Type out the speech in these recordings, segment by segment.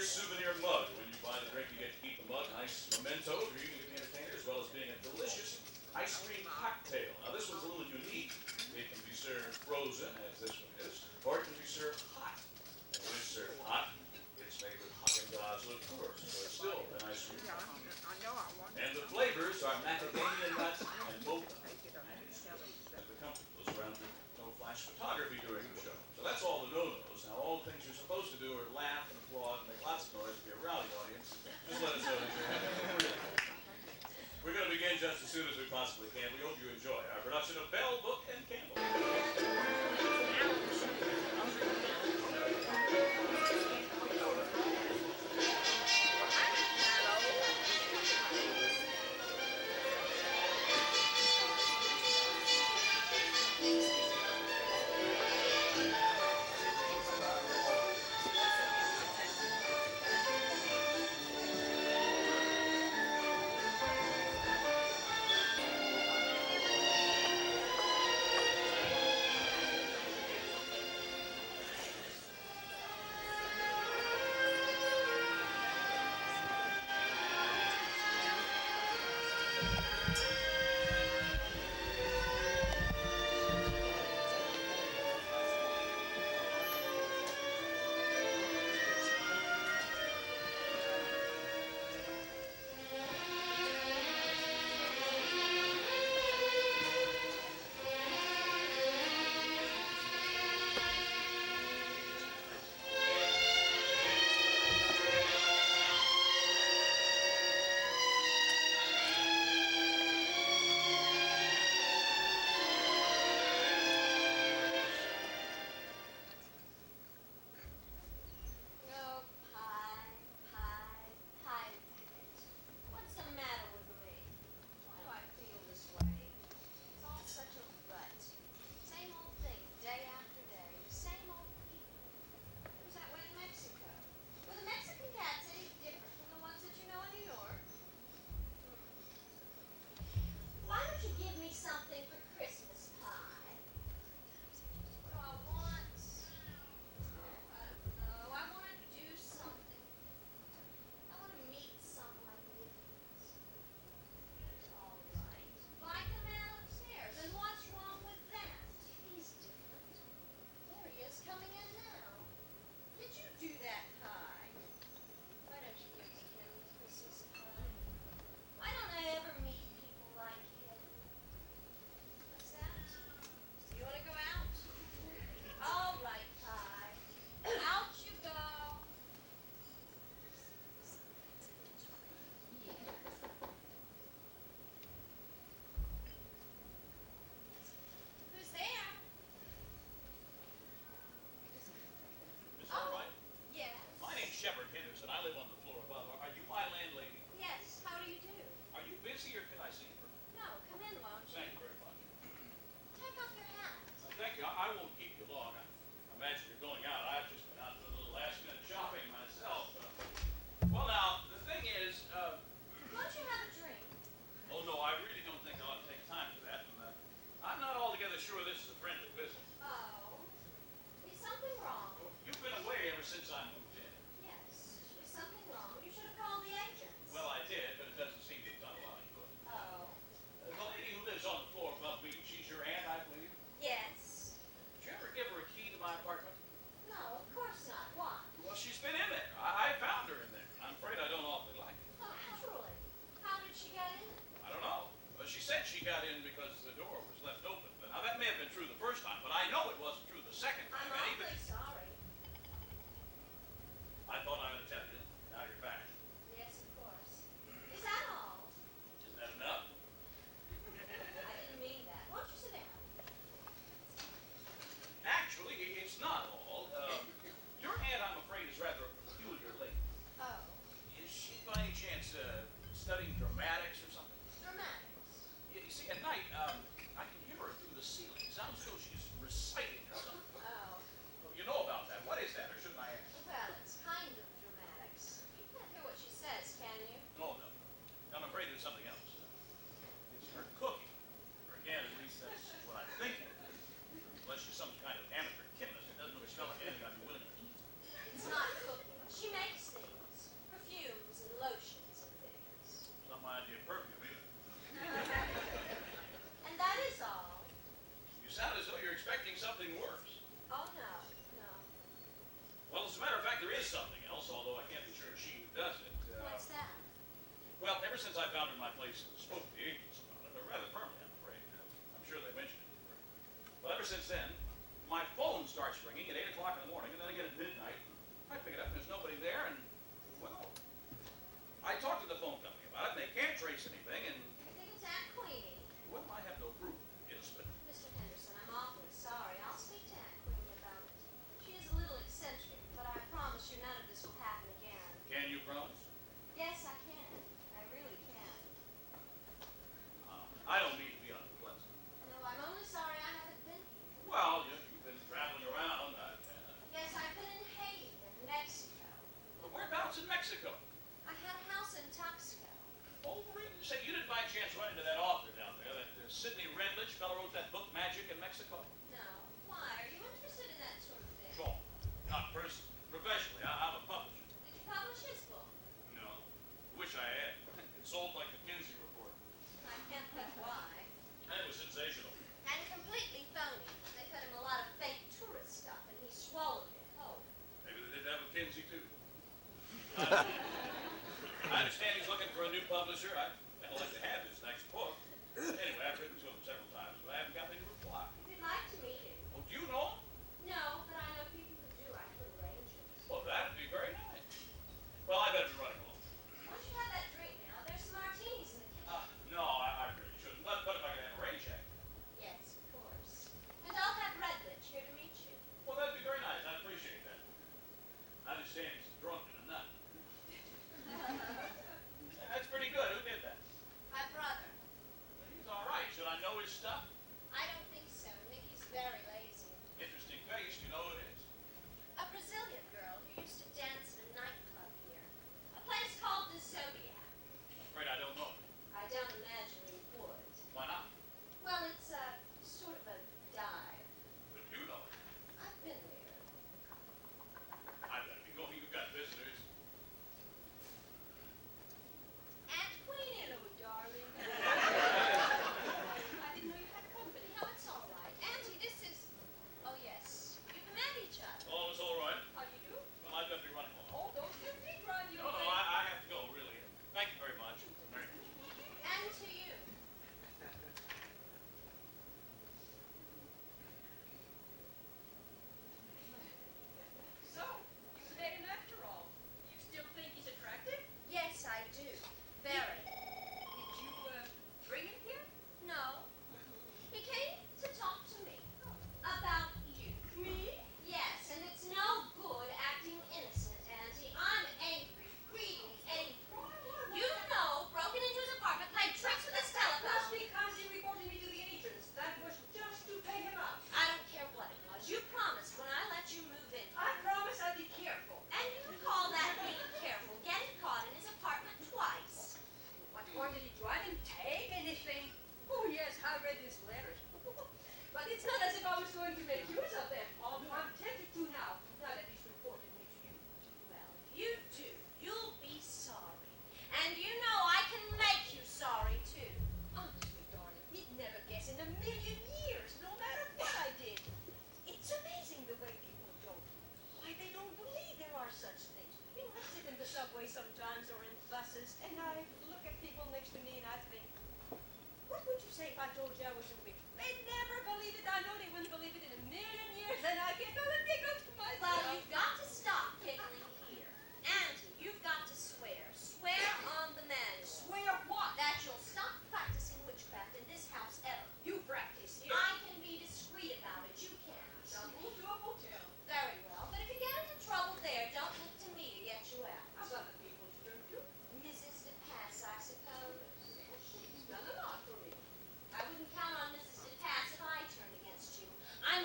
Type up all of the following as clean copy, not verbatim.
souvenir mug. When you buy the drink, you get to keep the mug. Nice memento for you to be entertainer, as well as being a delicious ice cream cocktail. Now, this one's a little unique. It can be served frozen, as this one is, or it can be served hot. And when it's served hot, it's made with Haagen-Dazs liqueur, so it's still an ice cream. And the flavors are macadamia nut and mocha. And the comfort was around no flash photography during the show. So that's all the no-nos. Now, all the things you're supposed to do are laugh and applaud and make lots of noise, be a rowdy audience. Just let us know that you're having fun. We're going to begin just as soon as we possibly can. We hope you enjoy our production of Bell, Book, and Campbell. Shepard Henderson. I live on the floor above. Are you my landlady? Yes. How do you do? Are you busy or can I see you? No. Come in, won't you? Thank you very much. Take off your hat. Thank you. I won't keep you long. I imagine you're going out. I've just been out for a little last-minute shopping myself. Well, now, the thing is... Won't you have a drink? Oh, no, I really don't think I ought to take time for that. And, I'm not altogether sure this is a friendly visit. Oh. Is something wrong? You've been away ever since I moved in. Yes. Is something wrong? You should have called the agents. Well, I did, but it doesn't seem to have done a lot of good. Oh. The lady who lives on the floor above me, she's your aunt, I believe? Yes. Did you ever give her a key to my apartment? No, of course not. Why? Well, she's been in there. I found her in there. I'm afraid I don't awfully like it. Oh, truly. How did she get in? I don't know. Well, she said she got in because the door was left open. But now, that may have been true the first time, but I know it wasn't true the second time. I'm awfully sorry. I thought I would tell you. Now you're back. Yes, of course. Is that all? Isn't that enough? I didn't mean that. Won't you sit down? Actually, it's not all. Your aunt, I'm afraid, is rather a peculiar lady. Oh. Is she, by any chance, studying dramatics or something? Dramatics. You see, at night, expecting something worse. Oh, no, no. Well, as a matter of fact, there is something else, although I can't be sure it's she who does it. What's that? Well, ever since I found my place and spoke to the agents about it, or rather firmly, I'm afraid. I'm sure they mentioned it to her. Well, ever since then, my phone starts ringing at 8 o'clock in the morning, and then again at midnight. I pick it up, and there's nobody there, and, well, I talked to the phone company about it, and they can't trace anything, and, I think it's Aunt Queenie. well, I have no proof. Yes, but Mr. Henderson, I'm awfully sorry. I'll speak to Aunt Queenie about it. She is a little eccentric, but I promise you none of this will happen again. can you promise? Yes, I can. I really can. I don't mean to be unpleasant. No, I'm only sorry I haven't been here. Well, you've been traveling around. Yes, I've been in Haiti and Mexico. Whereabouts in Mexico? I had a house in Tuxedo. Oh, really? Say, you didn't by chance run into that author down there, that Sidney Redledge fellow wrote that book, Magic in Mexico? No. Why? Are you interested in that sort of thing? Sure. Not personally. Professionally, I'm a publisher. Did you publish his book? No. Wish I had. It sold like the Kinsey report. I can't think why. And it was sensational. And completely phony. They fed him a lot of fake tourist stuff, and he swallowed it whole. Maybe they did that with Kinsey, too. I understand he's looking for a new publisher. I'd like to have his next book. Anyway, I've written to him several times, but I haven't gotten any reply. We'd like to meet him. Oh, do you know him? No, but I know people who do. I could arrange it. Well, that'd be very nice. Well, I better be running along. Why don't you have that drink now? There's some martinis in the kitchen. No, I really shouldn't. But if I could have a rain check. Yes, of course. And I'll have Redledge here to meet you. Well, that'd be very nice. I'd appreciate that. I understand he's drunk and a nut. That's pretty good. Who did that? My brother. He's all right. Should I know his stuff? I don't think so. Nikki's very lazy. Interesting face. You know who it is. A Brazilian girl who used to dance at a nightclub here. A place called the Zodiac. I'm afraid I don't know. I don't imagine you would. Why not? Well, it's sort of a dive. But you know it. I've been there. I better be going. You've got visitors. Aunt Queenie. Hello, darling. I didn't know you had company. No, it's all right. Auntie, this is... Oh, yes. You've met each other. Oh, it's all right. How do you do? Well, I better be running along. Oh, those two feet run you. No, I have to go, really. Thank you very much. Merry Christmas. And to you. So, you met him after all. You still think he's attractive? Yes, I do. Very. Did you, bring him here? No. He came to talk to me. About you. Me? Yes, and it's no good acting innocent, Auntie. I'm angry. Really angry. You know, broken into his apartment, played tricks with his Just telephone. because he reported me to the agents. That was just to pay him out. I don't care what it was. You promised when I let you move in. I promise I'll be careful. And you call that being careful, getting caught in his apartment twice. What more did he do? I didn't take anything. Oh, yes, I read his letters. But it's not as if I was going to make use of them, although I'm tempted to now that he's reported me to you. Well, if you do, you'll be sorry. And you know I can make you sorry, too. Honestly, darling, he'd never guess in a million years, no matter what I did. It's amazing the way people don't. Why, they don't believe there are such things. You know, I sit in the subway sometimes or in buses, and I look at people next to me and I think, what would you say if I told you I was a witch? They'd never believe it. I know they wouldn't believe it in a million years, and I get all the giggles to myself. Well, you've got to stop giggling here. Auntie, you've got to swear. Swear on the manual. Swear what? That you'll stop practicing witchcraft in this house ever. You practice here. I can be discreet about it. You can't. I'll move to a hotel. Very well. But if you get into trouble there, don't look to me to get you out. I've other people to turn to. Mrs. DePass, I suppose. She's done a lot for me. I wouldn't count on Mrs. DePass if I turned against you. I'm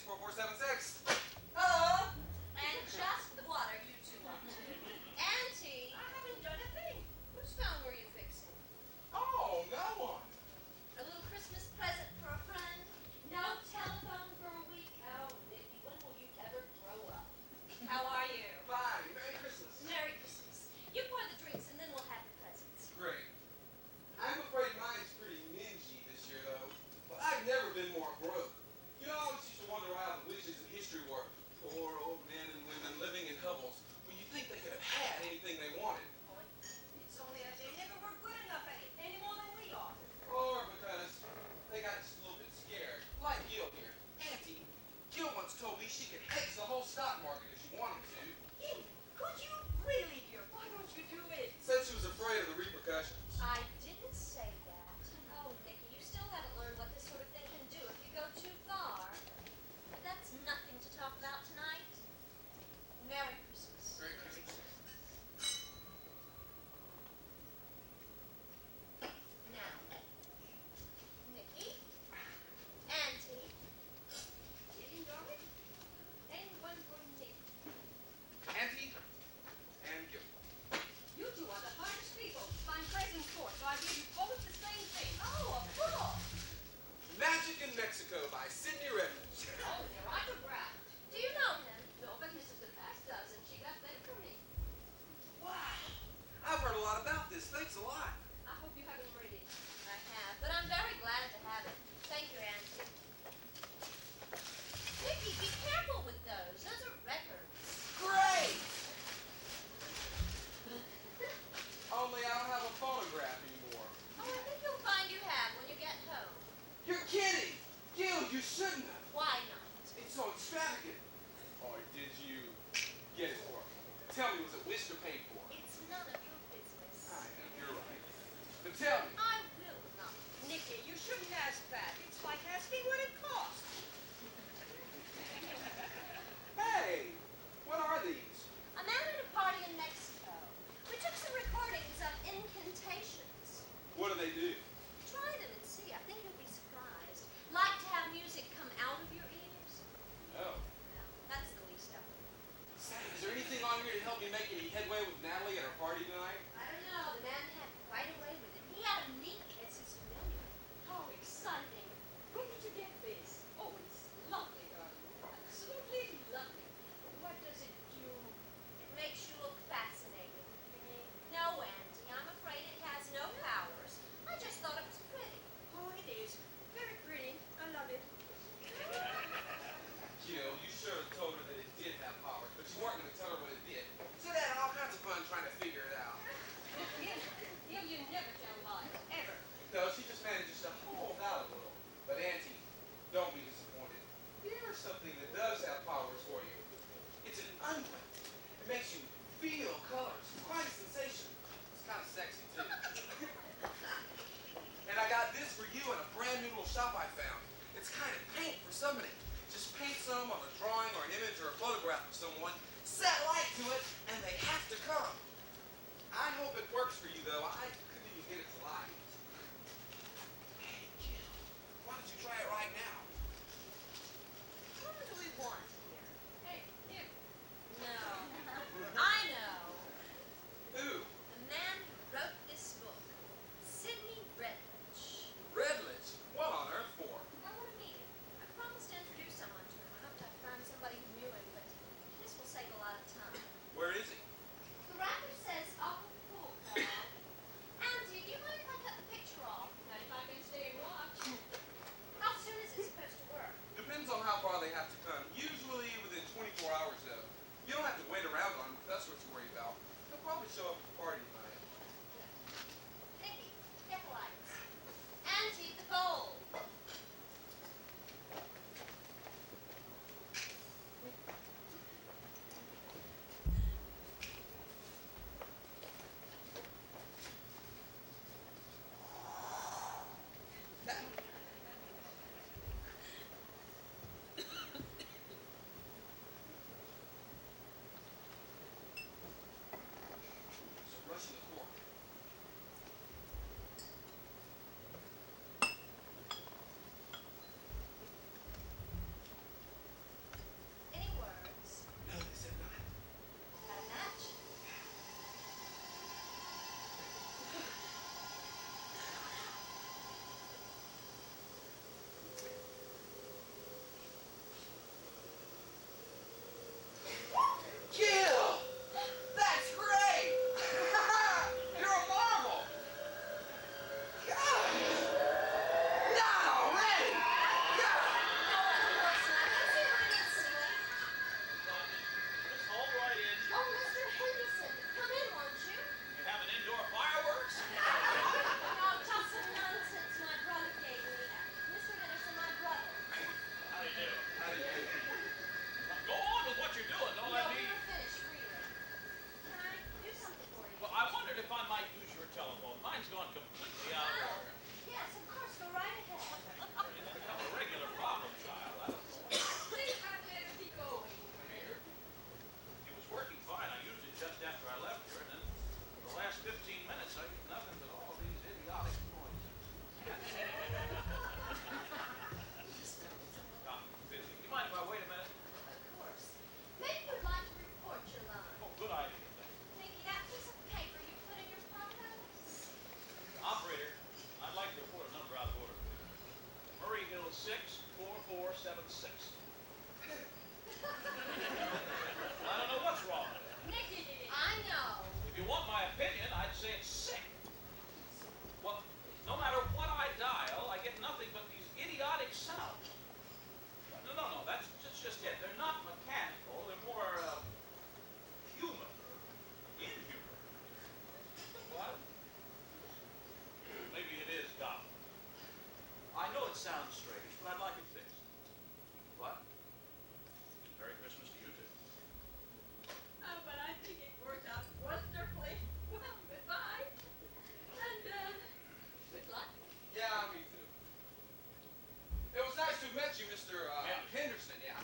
4476. Hello? And just what are you two up to? Auntie, I haven't done a thing. whose phone were you fixing? Oh, no one. A little Christmas present for a friend? No telephone for a week? Oh, Nikki, when will you ever grow up? How are you? Fine. Merry Christmas. Merry Christmas. You pour the drinks and then we'll have the presents. Great. I'm afraid mine's pretty mingy this year, though. But I've never been more broke. You know, I always used to wonder why the witches in history were poor old men and women living in hovels when you think they could have had anything they wanted. Oh, it's only that they never were good enough at it, any more than we are. Or because they got just a little bit scared. Like Gil here. Auntie, Gil once told me she could hedge the whole stock market if she wanted to. Hey, could you really, dear? Why don't you do it? Said she was afraid of the repercussions. I didn't say that. Oh, Nikki, you still haven't learned what this sort of thing can do if you go too far. But that's nothing to talk about tonight. Merry Christmas. Merry Christmas. Now, Nikki, Auntie, Really, darling? and one for Nick. Auntie and Gil. You two are the hardest people to find presents for, so I give you both the same thing. Oh, of course. Magic in Mexico by Sidney Reynolds. Oh, they're autographed. Do you know him? No, but Mrs. DePass does, and she got them for me. Wow. I've heard a lot about this. Thanks a lot. I hope you haven't read it. I have, but I'm very glad to have it. Thank you, Auntie. Nikki, be careful with those. Those are records. Great! Only I don't have a phonograph anymore. Oh, I think you'll find you have when you get home. You're kidding! Gil, you shouldn't have. Why not? It's so extravagant. Or did you get it for me? Tell me, was it wished or paid for? It's none of your business. I know, you're right. But tell me. I will not. Nikki, you shouldn't ask that. It's like asking what it costs. Hey, what are these? A man at a party in Mexico. We took some recordings of incantations. What do they do? Try them and see. I think you'll be surprised. Like to have music come out of your ears? No. No, that's the least of it. Say, is there anything on here to help me make any headway with Natalie at our party tonight? I don't know. The man had right away with it. He had a neat kiss as familiar. How exciting. Where did you get this? Oh, it's lovely, darling. Absolutely lovely. What does it do? It makes you look fascinating. No, Auntie, I'm afraid it has no powers. I just thought it was pretty. Oh, it is. Very pretty. I love it. Gil, you should have told her that it did have powers, but you weren't going to tell her what it did. She'd had all kinds of fun trying to figure it out. Gil, you never tell lies. Ever. No, she just manages to hold out a little. But Auntie, don't be disappointed. Here's something that does have powers for you. It's an unguent. It makes you feel colors. Quite a sensation. It's kind of sexy, too. And I got this for you in a brand new little shop I found. It's kind of paint for somebody. Just paint some on a drawing or an image or a photograph of someone, set light to it, and they have to come. I hope it works for you, though. I couldn't even get it to light. Hey, Gil, why don't you try it right now? What do we want here? Hey, here. No. I know. Who? The man who wrote this book. Sidney Redlich. Redlich. What on earth for? I want to meet him. I promised to introduce someone to him. I hoped I'd find somebody who knew him, but this will save a lot of time. Where is he? The wrapper says Acapulco. telephone. Mine's gone completely out of order. Yes, of course, go right ahead. It's become a regular problem child. I don't know why. Please, I'd better be going. Here. It was working fine. I used it just after I left here, and then for the last 15 minutes, I get nothing but all these idiotic noises. God, busy. You mind if I wait a minute? Of course. Maybe you'd like to report your line. Oh, good idea. Mickey, that piece of paper you put in your pocket? Operator, I'd like to report a number out of order. Murray Hill 64476. I don't know what's wrong with it. Nicky did it. I know. If you want my opinion, I'd say it's sick. Well, no matter what I dial, I get nothing but these idiotic sounds. No, that's just it. They're not mechanical. They're more human or inhuman. What? Maybe it is God. I know it sounds strange, but I'd like it fixed. What? Merry Christmas to you too. Oh, but I think it worked out wonderfully. Well, goodbye. And, good luck. Yeah, me too. It was nice to meet you, Mr. Henderson, yeah.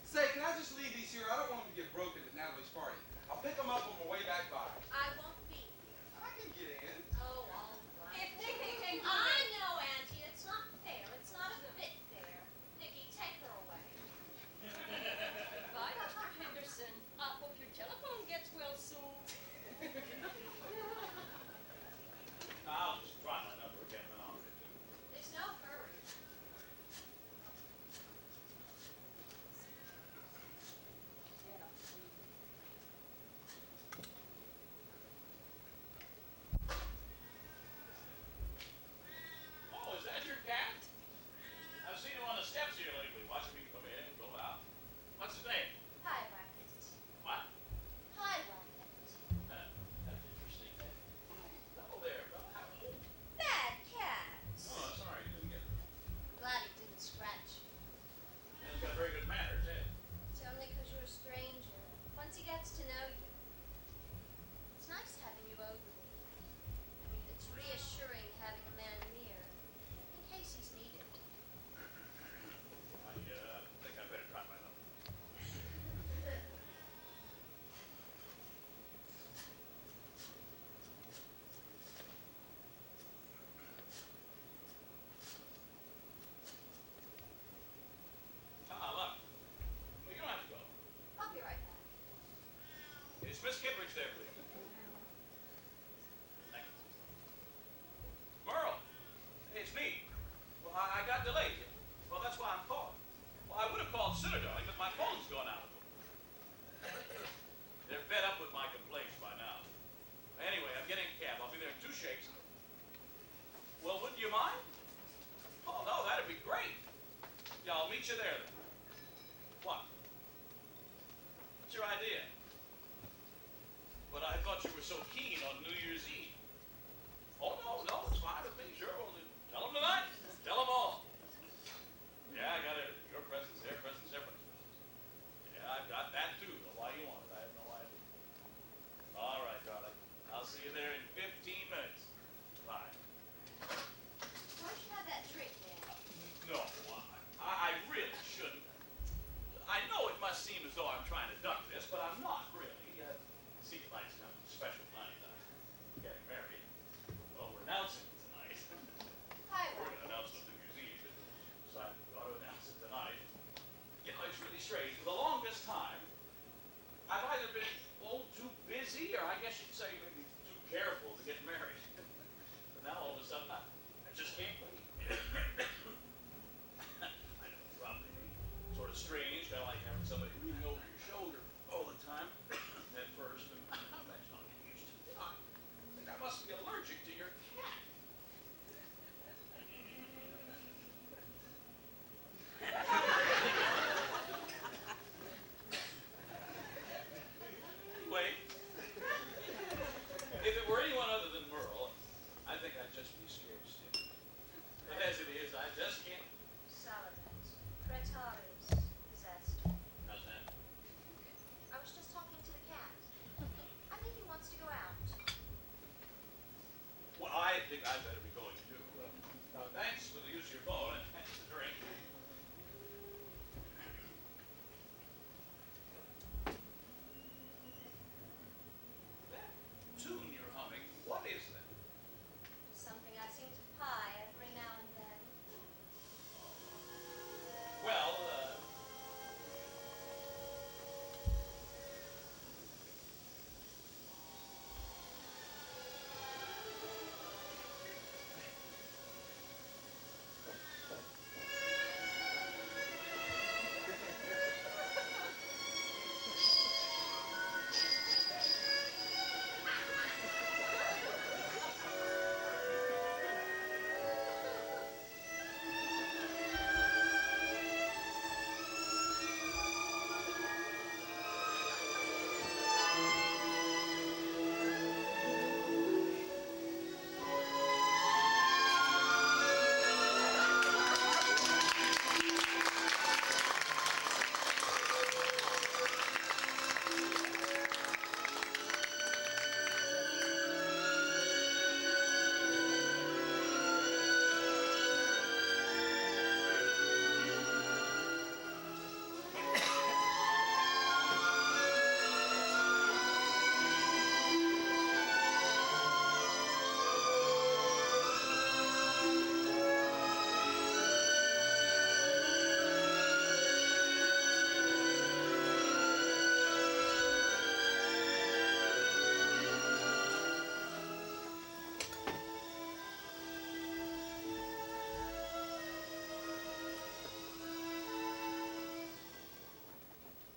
Say, can I just leave these here? I don't want them to get broken at Natalie's party. I'll pick them up on my way back by. I won't be here. I can get in. Oh, all right. If Nicky can come I in. know, Auntie. It's not fair. It's not a bit fair. Nicky, take her away. Goodbye, Mr. Henderson. I hope your telephone gets well soon. I'll just try my number again, then I'll ring you. There's no hurry. Oh, is that your cat? I've seen him on the steps here lately, watching me come in and go out. What's his name? Hi, Racket. What? Hi, Racket. That's interesting. Hello there. Well, how? Bad cat. Oh, sorry, you didn't get it. Glad he didn't scratch you. And he's got very good manners, eh? It's only 'cause you're a stranger. Once he gets to know you. It's nice having you over me. I mean, it's reassuring having a man near, in case he's needed. I think I better try my number. Look. Well, you don't have to go. I'll be right back. Is Miss Kittredge there, please? Thank you. Merle! Hey, it's me. Well, I got delayed. Well, that's why I'm calling. Well, I would have called sooner, darling, but my phone's gone out. They're fed up with my complaints by now. Anyway, I'm getting a cab. I'll be there in 2 shakes. Well, wouldn't you mind? Oh, no, that'd be great. Yeah, I'll meet you there then. What? What's your idea? But I thought you were so keen on New Year's Eve. Oh, no, it's fine with me. Sure, we'll tell them tonight. Tell them all. Yeah, I got everything. Your presents, their presents, their presents. Yeah, I've got that too. Why you want it, I have no idea. All right, darling. I'll see you there in 15 minutes. Bye. Why don't you have that drink, Dan? No, I really shouldn't. I know it must seem as though I'm trying to duck this, but I'm not really. See, tonight's kind of a special night. Getting married. Well, we're announcing it tonight. Hi, We're Racket. going to announce it on New Year's Eve, but decided we ought to announce it tonight. You know, it's really strange. For the longest time, I've either been, too busy, or I guess you'd say maybe too careful to get married. But now all of a sudden, I just can't wait. I know, probably sort of strange, kind of like having somebody leaning over your shoulder all the time. At first, and that's not getting used to. I think I must be allergic to your cat. Wait. If it were anyone I better be going too. Thanks for the use of your phone and thanks for the drink. That tune you're humming, what is that? Something I seem to pie every now and then. Well,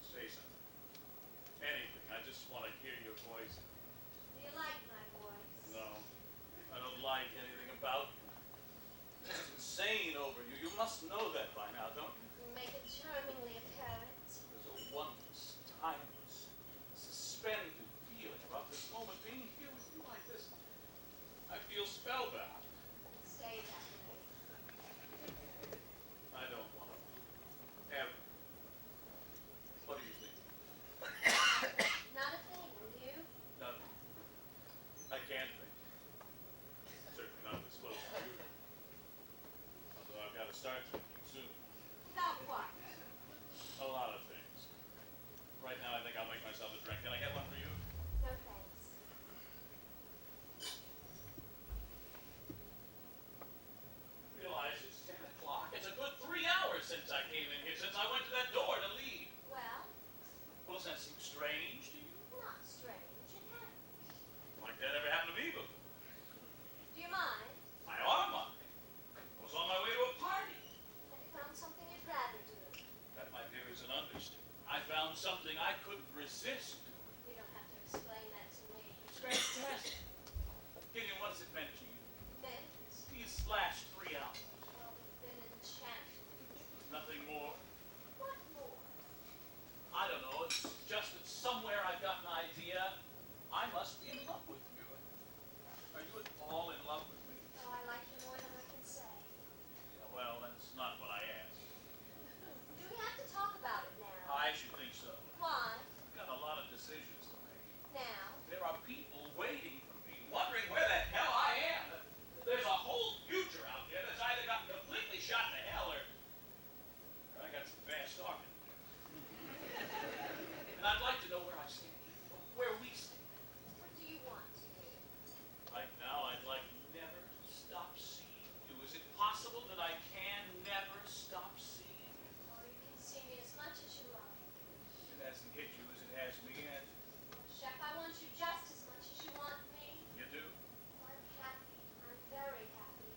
say something. Anything. I just want to hear your voice. Do you like my voice? No, I don't like anything about you. It's insane over you. You must know that by now, don't you? You make it charmingly apparent. There's a wondrous, timeless, suspended feeling about this moment being here with you like this. I feel spellbound. Stay that way. I don't want to ever. What do you think? Not a thing, you? Nothing. I can't think. Certainly not this close to you. Although I've got to start thinking soon. About what? A lot of things. Right now I think I'll make myself a drink. Can I get one for you? No thanks. Realize it's 10 o'clock. It's a good 3 hours since I came in here, since I went to that door to leave. Well, Well, does that seem strange to you? not strange. It happened. Like that ever happened to me before? Do you mind? I ought to mind. I was on my way to a party. Have you found something you'd rather do? That, my dear, is an understatement. I found something I couldn't resist doing. You don't have to explain that to me. It's fantastic. Gideon, what has it meant to you? Meant? These last 3 hours. Well, we've been enchanted. Nothing more. What more? I don't know. It's just that somewhere I've got an idea. I must be in love with you. Are you at all in love with me? Oh, I like you more than I can say. Yeah, well, that's not what I asked. Do we have to talk about it now? I should think so. Why? I've got a lot of decisions to make. Now? There are people waiting for me, wondering where the hell I am. There's a whole future out there that's either gotten completely shot to hell or I got some fast talking. And I'd like to know where I stand, where we stand. What do you want to do? Right now, I'd like never to stop seeing you. Is it possible that I can never stop seeing you? Oh, you can see me as much as you like. It hasn't hit you as it has me yet. Chef, I want you just as much as you want me. You do? I'm happy. I'm very happy.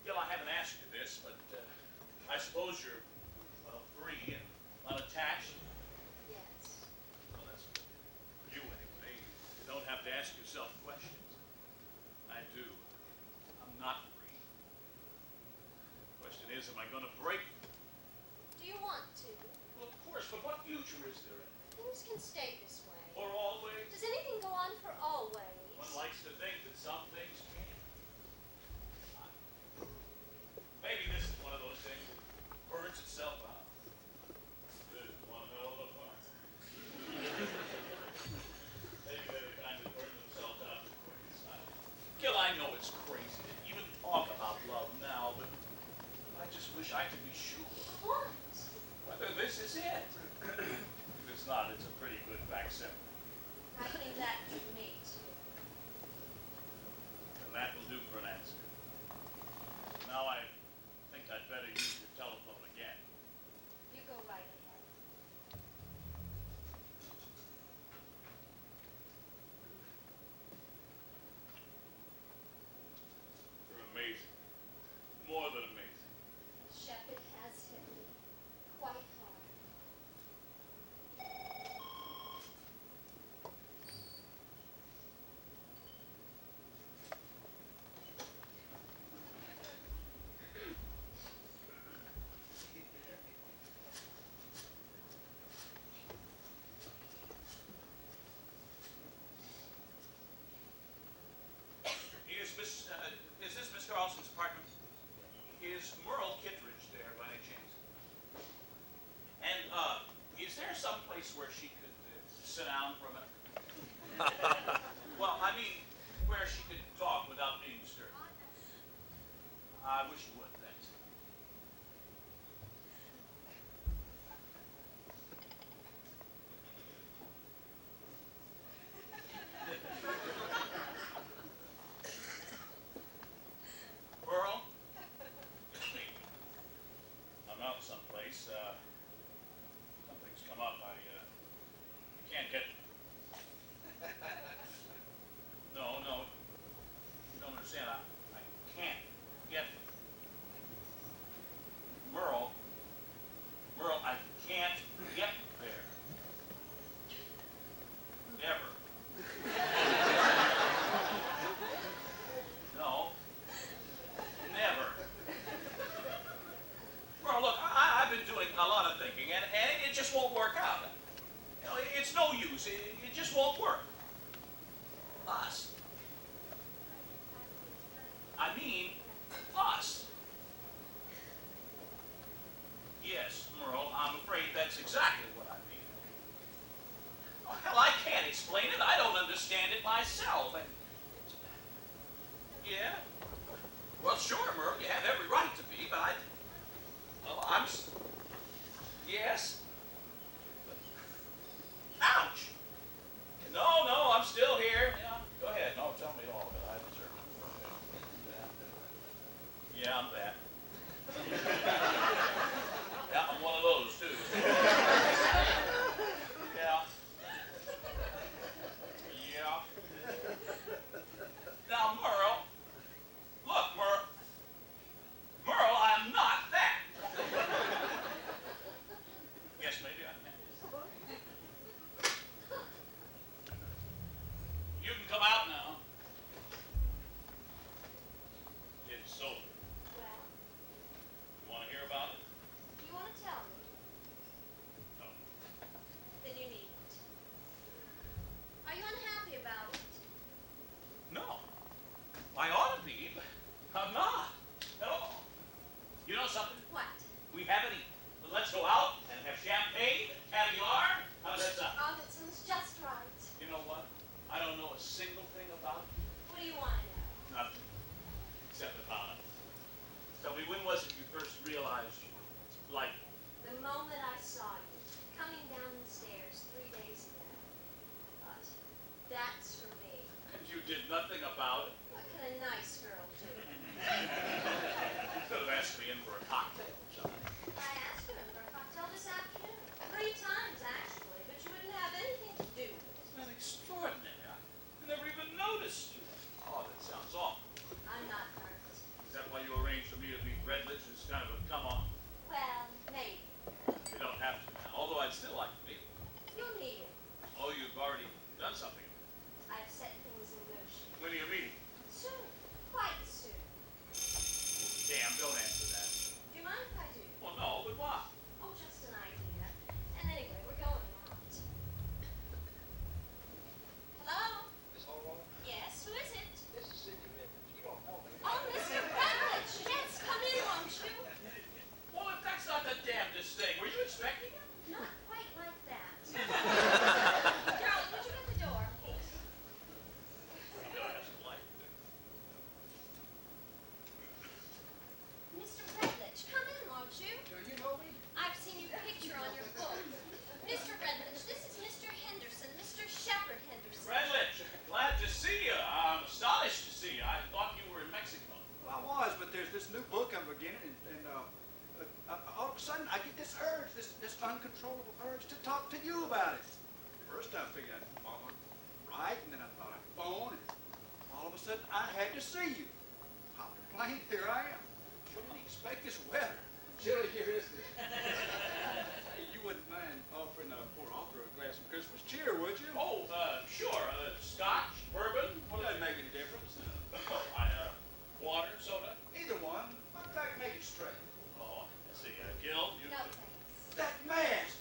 Gil, I haven't asked you this, but I suppose you're, well, free and unattached. Yes. Well, that's good. For you, anyway. You don't have to ask yourself questions. I do. I'm not free. The question is, am I going to break? Do you want to? Well, of course, but what future is there in it? Things can stay this way. For always? Does anything go on for always? One likes to think that some things can. Maybe this is one of those things that burns itself out. This is one hell of a fun. Maybe they're the kind that burn themselves out quick. Gil, I know it's crazy to even talk about love now, but I just wish I could be sure What? whether this is it. If it's not, it's a pretty good facsimile. I think that to me too. And that will do for an answer. Now I think I'd better use your telephone again. You go right ahead. You're amazing. More than amazing. Shep, it has hit me quite hard. Is this Miss Carlson's apartment? Is Merle Kittredge there by any chance? And, is there some place where she could sit down for a minute? Well, I mean, where she could talk without being disturbed. I wish you would, thanks. Merle? It's me. I'm out someplace. Something's come up. I can't get. No, you don't understand. I can't get. Merle, I can't get there. Never. No. Never. Well, look, I've been doing a lot of thinking, and it just won't work out. You know, it's no use. It just won't work. Us. I mean, us. Yes, Merle, I'm afraid that's exactly what I mean. Oh, hell, I can't explain it. I don't understand it myself. Yeah? Well, sure, Merle, you have every right to be, but yes? Ouch! No, I'm still here. Yeah, go ahead. No, tell me all of it. I deserve it. Yeah, I'm that. Yeah, I'm one of those, too. Yeah. Now, Merle. Look, Merle, I'm not that. Yes, maybe I can. You can come out now. It's sober. Well, You want to hear about it? you want to tell me? No. Then you needn't. Are you unhappy about it? No. I ought to be, but I'm not. No. You know something? What? We haven't eaten. Let's go out and have champagne, caviar. How's that sound? Oh, that sounds just right. You know what? I don't know a single thing about it. What do you want to know? Nothing. Except about it. Tell me, when was it you first realized you liked me? The moment I saw you coming down the stairs 3 days ago. But that's for me. And you did nothing about it? What can a nice girl do? You could have asked me in for a cocktail or something. I asked you for a cocktail this afternoon. 3 times, actually, but you wouldn't have anything to do with it. Isn't that extraordinary? I never even noticed you. Oh, that sounds awful. I'm not hurt. Is that why you arranged for me to meet Redledge as kind of a come-on? Well, maybe. You don't have to now, although I'd still like to meet you. You'll need it. Oh, you've already done something. I've set things in motion. When are you meeting? Soon. Quite soon. Damn, don't answer that. sudden I had to see you. Hopped a plane, here I am. Sure didn't expect this weather. Chilly here, isn't it? Hey, you wouldn't mind offering poor Arthur a glass of Christmas cheer, would you? Oh, sure. Scotch, bourbon. Well, doesn't make any difference. Water, soda. Either one. I'd like to make it straight. Oh, let's see. Gil, you. No thanks. That mask!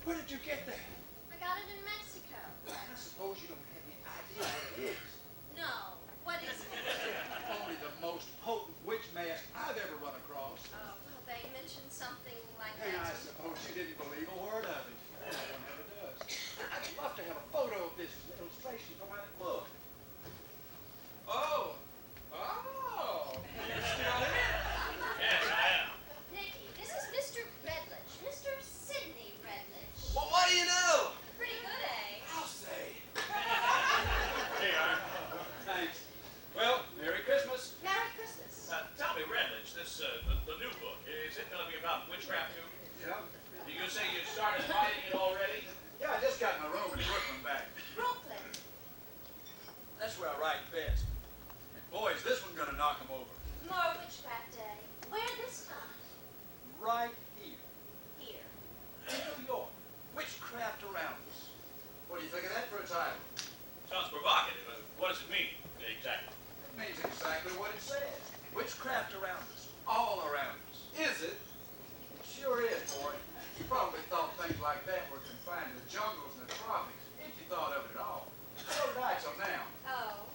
Where did you get that? I got it in Mexico. I suppose you don't have any idea what it is. No. What is it? Only the most potent witch mask I've ever run across. Oh, well, they mentioned something like And I that. suppose you didn't believe a word of it. No one ever does. I'd love to have a photo of this illustration for my book. Oh. Oh. You're still here. Yes, I am. Nicky, this is Mr. Redledge. Mr. Sidney Redledge. Well, what do you know? Pretty good, eh? I'll say. Here you are. Thanks. Well, Merry Christmas. Merry Christmas. Tell me, Redledge, this, the new book, is it going to be about witchcraft too? Yeah. You say you started writing it already? Yeah, I just got my room in Brooklyn back. Brooklyn. That's where I write best. And boys, this one's gonna knock 'em over. More Witchcraft Day. Where this time? Right here. Here. In New York. Witchcraft around us. What do you think of that for a title? Sounds provocative. What does it mean, exactly? It means exactly what it says. Witchcraft around us. All around us. Is it? It sure is, boy. You probably thought things like that were confined to the jungles and the tropics, if you thought of it at all. So did I till now. Oh.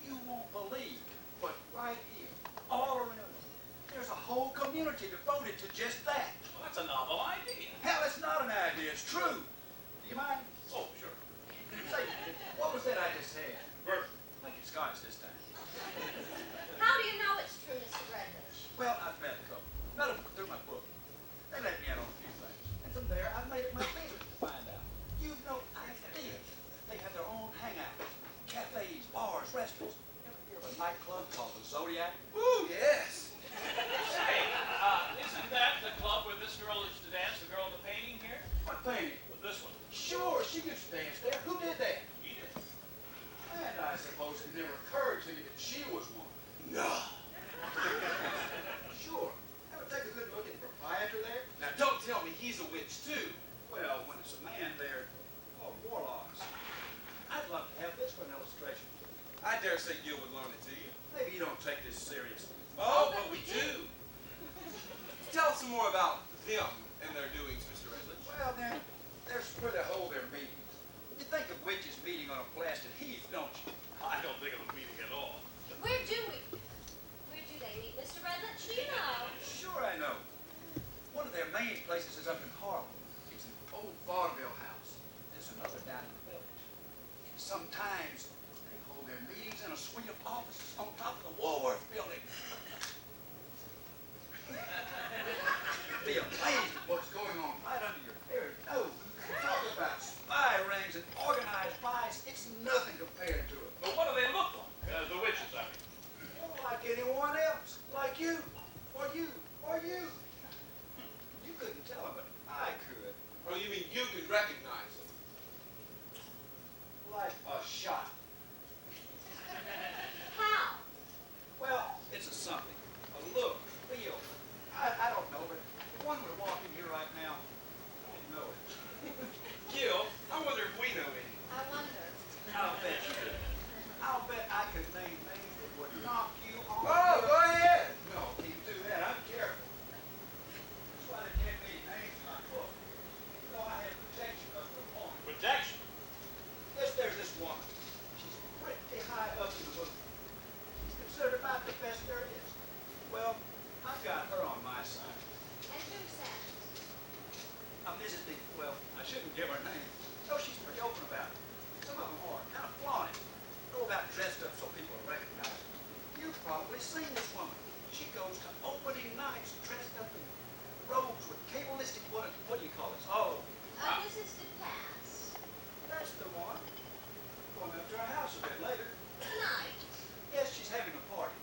You won't believe, but right here, all around us, there's a whole community devoted to just that. Well, that's a novel idea. Hell, it's not an idea, it's true. Do you mind? Oh, sure. Say, what was that I just had? Bourbon. Make it Scotch this time. How do you know it's true, Mr. Redledge? Well, I've met a couple. Met them through my book. They let me in on a few things. And from there, I made it my business to find out. You've no idea. They have their own hangouts. Cafes, bars, restaurants. Ever hear of a nightclub called the Zodiac? Ooh, yes. Say, isn't that the club where this girl is to dance, the girl in the painting here? What painting? Well, this one. Sure, she gets to dance there. Who did that? Edith. And I suppose it never occurred to you that she was one. No. Sure. Ever take a good look at the proprietor there? Now, don't tell me he's a witch, too. Well, when it's a man, they're called warlocks. I'd love to have this for an illustration. I dare say Gil would loan it to you. Maybe you don't take this seriously. Oh, but we do. Tell us some more about them and their doings, Mr. Redledge. Well, then, there's where they hold their meetings. You think of witches meeting on a blasted heath, don't you? I don't think of a meeting at all. Where do they meet, Mr. Redledge? Do you know? Sure I know. One of their main places is up in Harlem. It's an old vaudeville house. There's another down in the village. And sometimes they hold their meetings in a suite of offices on top of the Woolworth building. You'd be amazed at what's going on right under your very nose. Talk about spy rings and organized lies. It's nothing compared to it. But what do they look like? The witches, I mean. Well, like anyone else. Like you. Or you. Or you. You couldn't tell them, but I could. Oh, you mean you could recognize them? Like a shot. How? Well, it's a something. A look. Feel. I don't know, but if one were to walk in here right now, I'd know it. Gil, I wonder if we know any. I wonder. I'll bet you could. I'll bet I could name things that would knock you on Oh, your- go ahead. No, can't do that. I'm careful. That's why there can't be any names in my book. You know, I have protection up to a point. Protection. Yes, there's this woman. She's pretty high up in the movement. She's considered about the best there is. Well, I've got her on my side. And who's that? Mrs. D. Well, I shouldn't give her name. No, she's pretty open about it. Some of them are kind of flaunting. Go about dressed up so people will recognize her. You've probably seen this woman. She goes to opening nights dressed up in robes with cabalistic, what do you call this? Oh, Mrs. DePass. that's the one. Going up to her house a bit later. Tonight. Yes, she's having a party.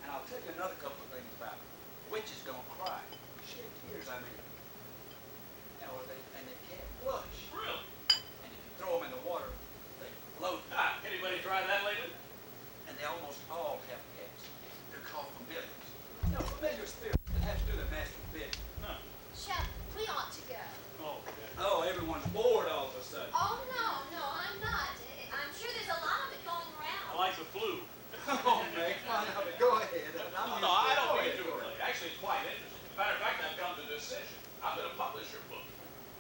And I'll tell you another couple of things about her. Witches don't cry. Shed tears, I mean. Now, they can't blush. Really? And if you throw them in the water, they float. Anybody try that lately? they almost all have pets. They're called familiars. You know, familiar spirits that have to do their master's bidding. Huh. Shep, we ought to go. Oh, yeah. Oh, everyone's bored all of a sudden. Oh, no, I'm not. I'm sure there's a lot of it going I around. like the flu. Oh, Meg, fine. Go ahead. No, I don't mean too early. Actually, it's quite interesting. Matter of fact, I've come to a decision. I'm going to publish your book.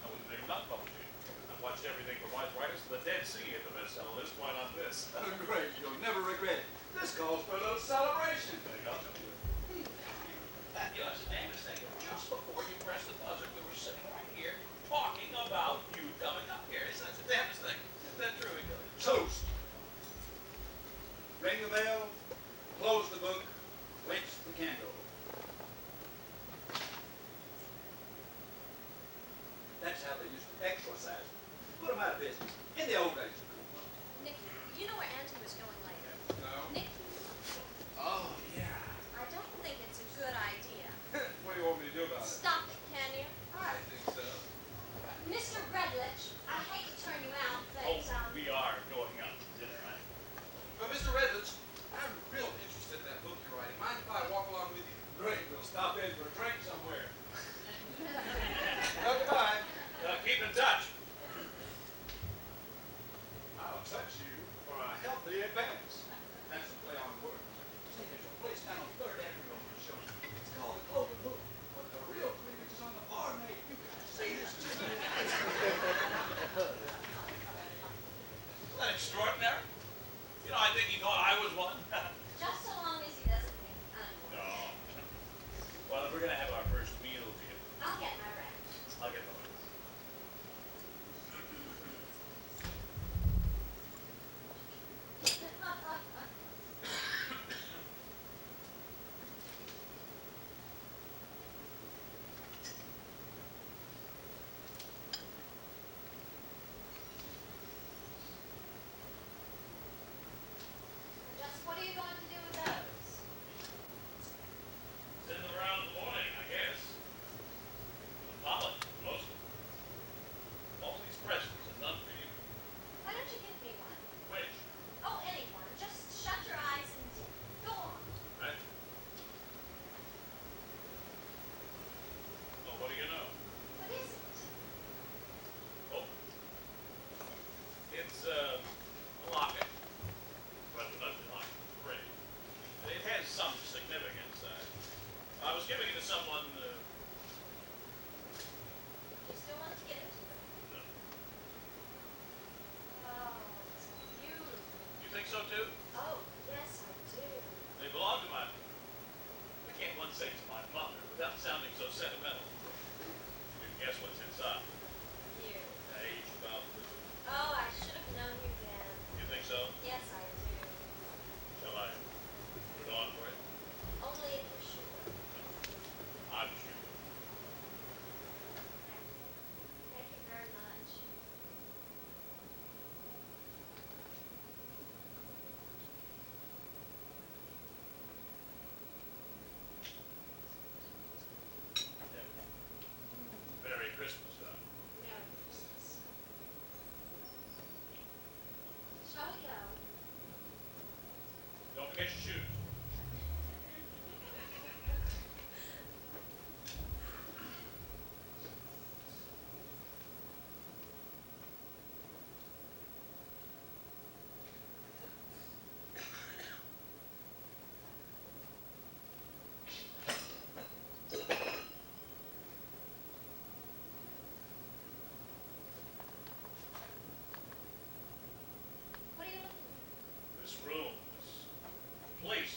I wouldn't think of not publishing it. I've watched everything from Arthritis to the Dead Sea at the bestseller list. Why not this? Great. You'll never regret it. This calls for a little celebration. There you go. You know, it's the damnedest thing. Just before you pressed the buzzer, we were sitting right here talking about you coming up here. That's the damnedest thing. Isn't that true? Toast. Ring the bell, close the book, quench the candle. That's how they used to exorcise them. Put them out of business. In the old days, of course. Nick, you know where Auntie was going later. No? Nick, Oh, yeah. I don't think it's a good idea. What do you want me to do about it? Stop it, can you? I think so. Mr. Redlich, I hate to turn you out, but, Oh, we are going out to dinner, right? But Mr. Redlich, I'm real interested in that book you're writing. Mind if I walk along with you? Great, we'll stop in for a drink somewhere. Well, goodbye. Keep in touch. I'll touch you for a healthy advance. That's a play on words. See, there's a place down on 3rd Avenue over the show. It's called the Clover Book. But the real cleavage is on the barmaid. You gotta see this. Isn't that extraordinary? You know, I think he thought I was one. just so long as he doesn't think I'm one. No. Well, if we're going to have our first meal together, I'll get my wraps. I'll get the ones. Just what are you going to do with those? Send them around in the morning, I guess. The pollen, mostly. All these presents and none for you. Why don't you give me one? Which? Oh, anyone. Just shut your eyes and go on. Right? Well, what do you know? What is it? Oh. It's a locket. Well, nothing like great. It has some significance. I was giving it to someone. You still want to give it to them? Oh, it's beautiful. You think so too? Oh, yes, I do. They belong to my. I can't once say to my mother without sounding so sentimental. You can guess what's inside. You. Age about. Oh, I should have known you then. You think so? Yes, I do. Shall I put it on for it? Only if you're sure. I'm sure. Thank you very much. Merry Christmas, huh? Merry Christmas. Shall we go? Don't forget your shoes. What are you looking for? This room, this place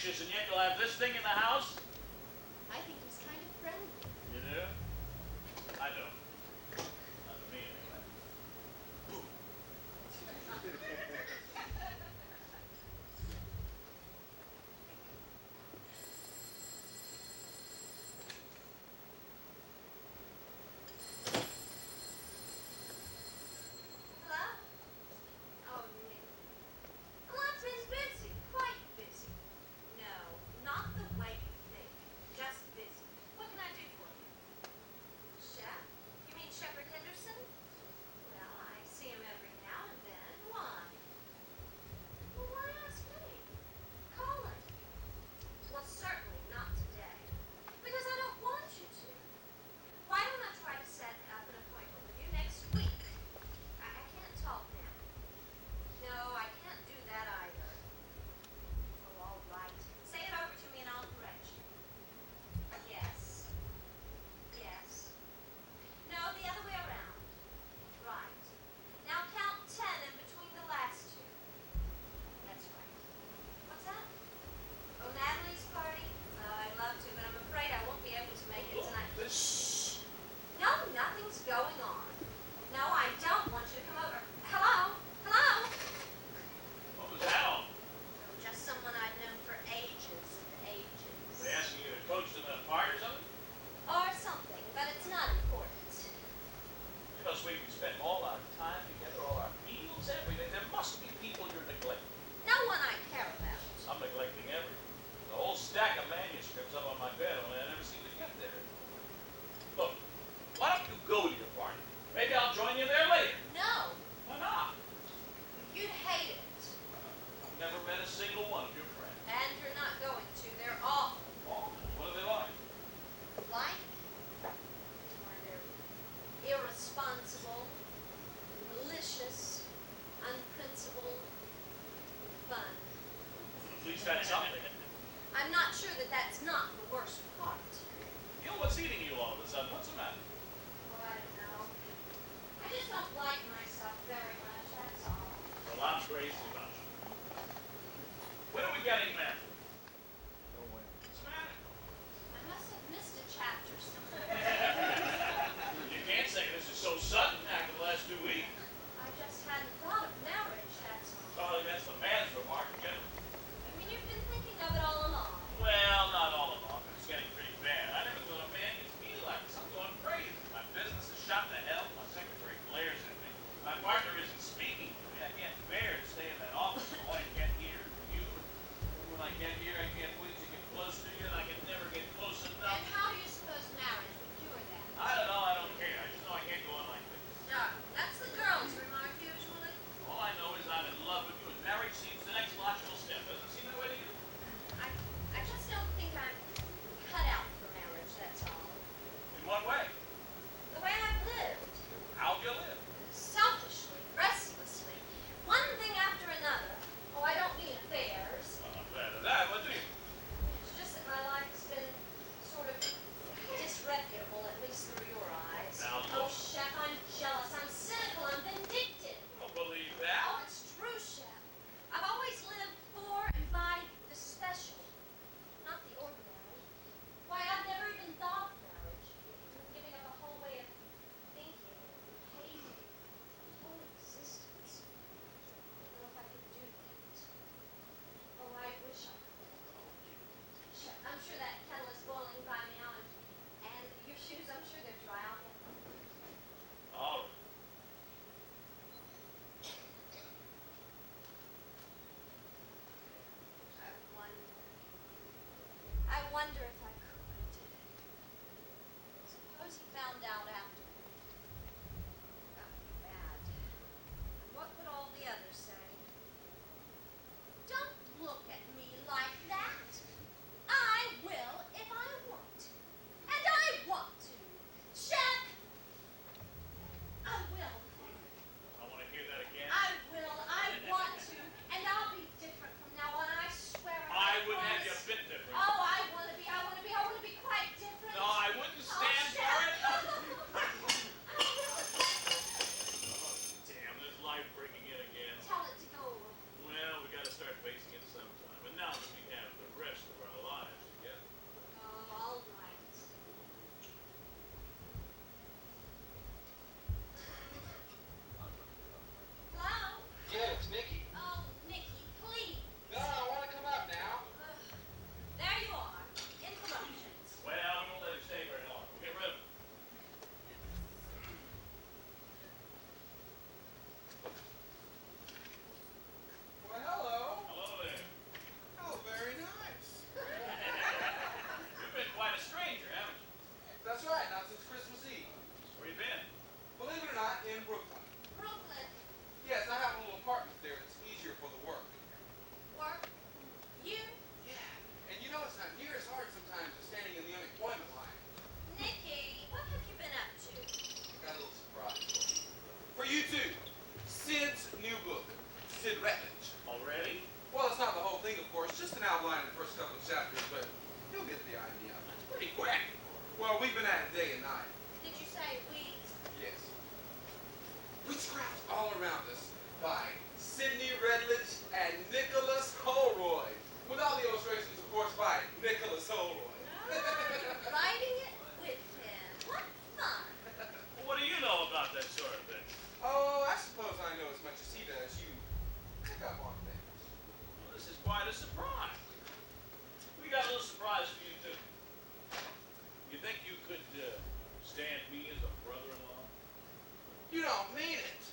delicious, and yet you'll have this thing in the house? I think he's kind of friendly. You do? I don't. Not to me, anyway. Hello? Oh, me. Well, I've been busy, quite busy. No, not the way you think. Just busy. What can I do for you? Chef? You mean Shepherd Henderson? Well, I see him every now and then. Why? Well, why ask me? Call him. Well, certainly not today. Because I don't want you to. Why don't I try to set up an appointment with you next week? I can't talk now. No, I can't do that either. Oh, all right. Say it over to me and I'll correct you. Yes. Yes. No, the other way around. Right. Now count 10 in between the last two. That's right. What's that? Oh, Natalie's party? Oh, I'd love to, but I'm afraid I won't be able to make it tonight. This. No, nothing's going on. No, I don't want you to come over. Hello? Hello? What was that on? Oh, just someone I've known for ages and ages. They asking you to coach them in a part or something? Or something, but it's not important. You know, sweetie, we spend all our time together, all our meals, everything. There must be people you're neglecting. No one I care about. I'm neglecting everything. The whole stack of manuscripts up on my bed, only I never seem to get there. Look, why don't you go to your party? Maybe I'll join you there later. No, Why not? you'd hate it. I've never met a single one of your friends. And you're not going to. They're awful. Oh, what are they like? Like? Why, they're irresponsible, malicious, unprincipled, fun. At least that's something. I'm not sure that that's not the worst part. You know what's eating you all of a sudden? What's the matter? Oh, I don't know. I just don't like myself very much, that's all. Well, I'm crazy about you. When are we getting married? What's the matter? I must have missed a chapter somewhere. You can't say this is so sudden after the last 2 weeks. I just hadn't thought of marriage, that's all. Charlie, that's the man's remark again. I mean, you've been thinking of it all along. Well, not all along. It's getting pretty bad. I never thought a man could feel like this. I'm going crazy. My business is shot to hell. My secretary glares at me. My partner isn't speaking to me. I can't bear to stay in that office. I want to get here for you. When I get here, I can't wait to get close to you, and I can never get close enough. And how do you suppose marriage would cure that? I don't know. I don't care. I just know I can't go on like this. No, that's the girl's remark usually. All I know is I'm in love with you, and marriage seems the next logical step. Doesn't it seem that way to you? I just don't think I'm cut out for marriage, that's all. In what way? The way I've lived. How'd you live? Selfishly, restlessly, one thing after another. Oh, I don't mean affairs. Well, I'm glad of that. What do you? It's just that my life has been sort of disreputable, at least through your eyes. Now, Oh, look. Chef, I'm jealous, I'm cynical, I'm vindictive. I don't believe that. Oh, it's true, Chef. I've always lived for and by the special, not the ordinary. Why, I've never even thought of marriage, even giving up a whole way of thinking and behaving, a whole existence. I don't know if I could do that. Oh, I wish I could. Chef, I'm sure that kettle is boiling by now, and your shoes, I'm sure they're dry. I'll get them. All right. I wonder if I could. Suppose he found out after. That would be bad. And what would all the others say? Don't look at me like that. I will if I want. And I want to. Chef! I will. I want to hear that again. I will. I want to. And I'll be different from now on. I swear. I wouldn't have you promise. a bit different. Oh, I want to be. I want Sid Rutledge. Already? Well, it's not the whole thing, of course, just an outline in the first couple of chapters, but you'll get the idea. That's pretty quick. Well, we've been at it day and night. Did you say we? Yes. Witchcraft all around us by Sidney Rutledge and Nicholas Holroyd. With all the illustrations, of course, by Nicholas Holroyd. Writing it with him. What fun. Well, what do you know about that sort of thing? Oh, I suppose I know as much as he does. You pick up on things. Well, this is quite a surprise. We got a little surprise for you, too. You think you could stand me as a brother-in-law? You don't mean it.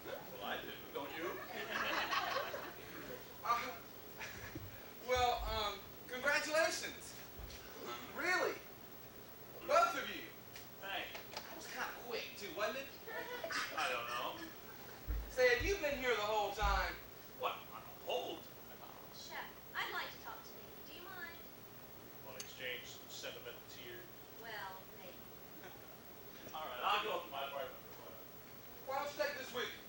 Well, I do, don't you? Well, congratulations. Really? Both of you. Hey, That was kind of quick, too, wasn't it? I don't know. Say, have you been here the whole time? What, on hold? Chef, I'd like to talk to Nikki. Do you mind? Want to exchange some sentimental tears? Well, maybe. All right, I'll go up to my apartment for a while. Why don't you take this with you?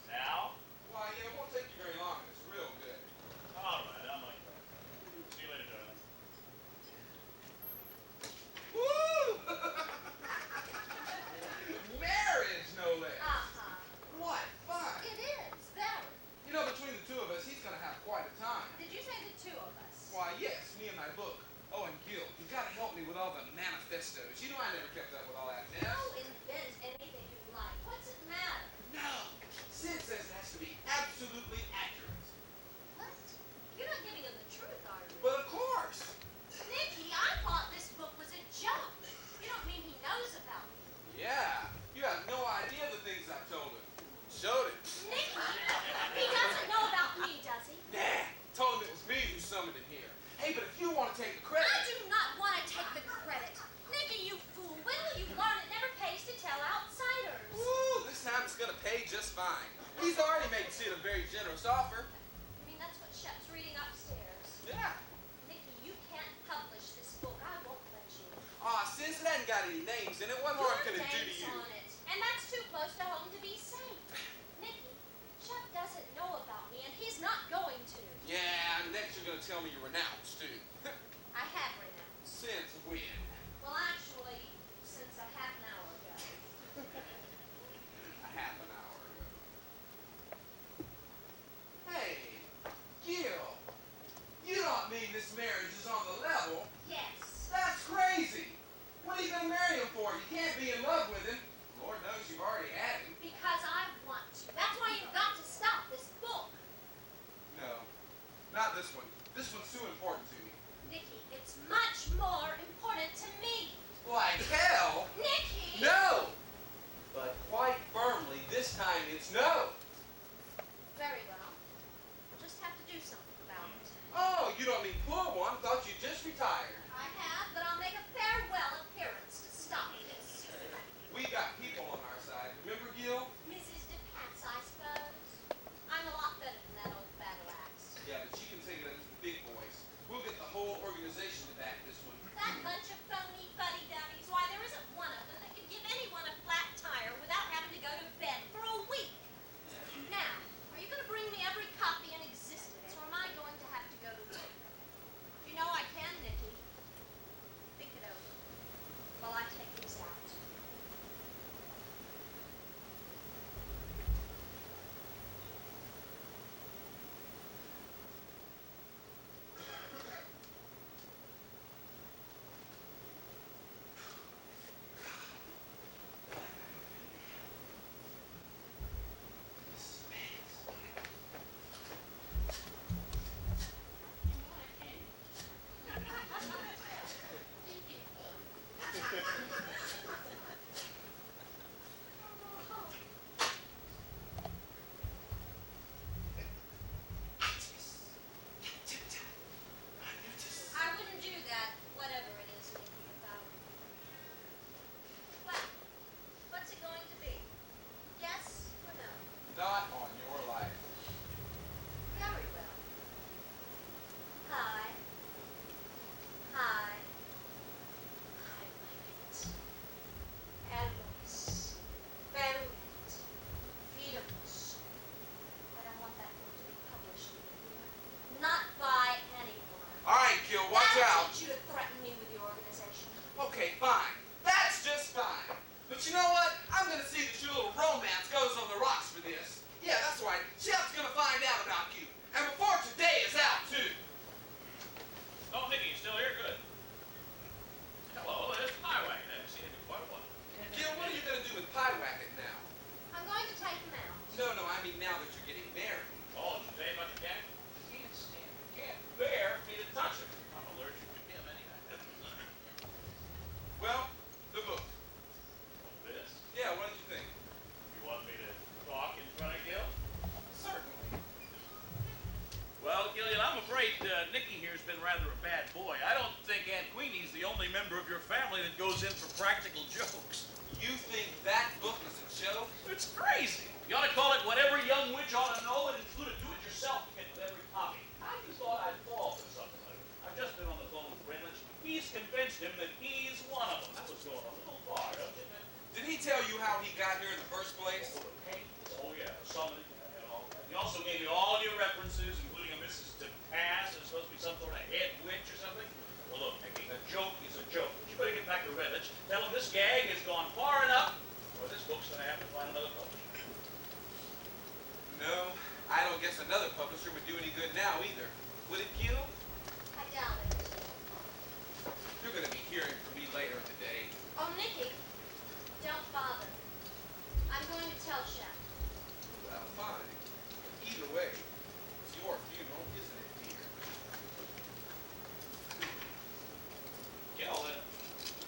Now? Why, yeah, it won't take you very long. It's real good. All right, I'm like that. See you later, darling. Woo! Marriage, no less. Uh-huh. What fun. It is, very. You know, between the two of us, he's going to have quite a time. Did you say the two of us? Why, yes, me and my book. Oh, and Gil, you've got to help me with all the manifestos. You know I never kept up with all that mess. Oh, invent anything you like. What's it matter? No. Sid says it has to be absolutely accurate. What? You're not giving him the truth, are you? But of course. Nikki, I thought this book was a joke. You don't mean he knows about me. Yeah. You have no idea the things I've told him. Showed him. Nikki, he doesn't know about me, does he? Nah. Told him it was me who summoned him here. Hey, but if you want to take the credit. I do not want to take the credit. Nikki, you fool. When will you learn it never pays to tell outsiders? Woo, this time it's going to pay just fine. He's already made Sid a very generous offer. I mean, that's what Shep's reading upstairs. Yeah. Nikki, you can't publish this book. I won't let you. Since it hasn't got any names in it, what harm can it do to name's you? on it. And that's too close to home to be safe. Nikki, Shep doesn't know about me, and he's not going to. Yeah, next you're going to tell me you renounced, too. I have renounced. Since when? Well, actually, since a half an hour ago. A half an hour ago. Hey, Gil, you don't mean this marriage is on the level? Yes. That's crazy. What are you going to marry him for? You can't be in love with him. Lord knows you've already had him. Because I want to. That's why you've got to stop this book. No, not this one. This one's too important to me. Nikki, it's much more important to me. Like hell? Nikki! No! But quite firmly, this time it's no. Very well. We'll just have to do something about it. Oh, you don't mean pull one. Thought you just retired. I have, but I'll make a farewell appearance to stop this. We got people on our side. Remember, Gil? Mrs. DePass, I suppose. I'm a lot better than that old battle axe. Yeah, but she can take it up to the big boys. We'll get the whole Nicky here's been rather a bad boy. I don't think Aunt Queenie's the only member of your family that goes in for practical jokes. You think that book is a joke? It's crazy. You ought to call it Whatever Young Witch Ought to Know and include a do-it-yourself kit with every copy. I just thought I'd fall for something like it. I've just been on the phone with Greenwich. He's convinced him that he's one of them. That was going a little far, don't you think? Did he tell you how he got here in the first place? Oh, the paint? Oh, yeah. Summoning and all that. He also gave me all your references, including a Mrs. DePass. It's supposed to be some sort of head witch or something. Well, look, Nicky, a joke is a joke. But you better get back to Redditch. Tell him this gag has gone far enough, or this book's going to have to find another publisher. No, I don't guess another publisher would do any good now either. Would it, Gil? I doubt it. You're going to be hearing from me later in the day. Oh, Nicky, don't bother. I'm going to tell Shep. Well, fine. Either way, it's your funeral, isn't it, dear? Gil, there's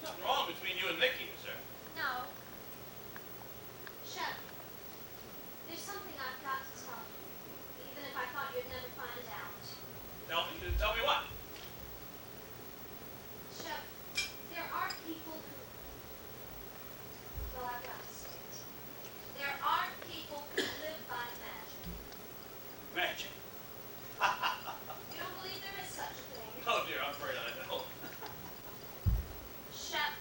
nothing wrong between you and Nicky, is there? No. Shep, there's something I've got to tell you, even if I thought you'd never find out. Tell me what? Shep, there are people who... Well, I've got to say it. There are people who live by magic. Magic. You don't believe there is such a thing? Oh, dear, I'm afraid I don't. Shep,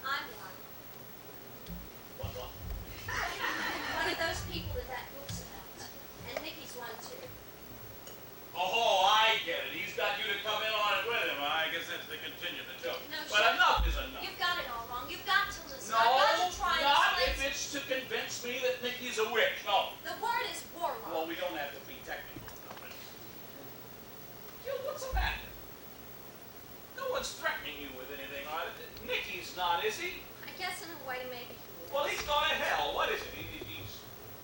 I'm one. What? One of those people that book's about. And Nicky's one too. Oh, I get it. He's got you to come in on it with him. I guess that's to continue the joke. No, But Shep. enough is enough. You've got it all wrong. You've got to listen. No, I've got to try and not explain. if it's to convince me that Nicky's a witch. No. The word is warlock. Well, we don't have to be technical about it. Gil, what's the matter? No one's threatening you with anything, are they? Nicky's not, is he? I guess in a way maybe he is. Well, he's gone to hell. What is it? He's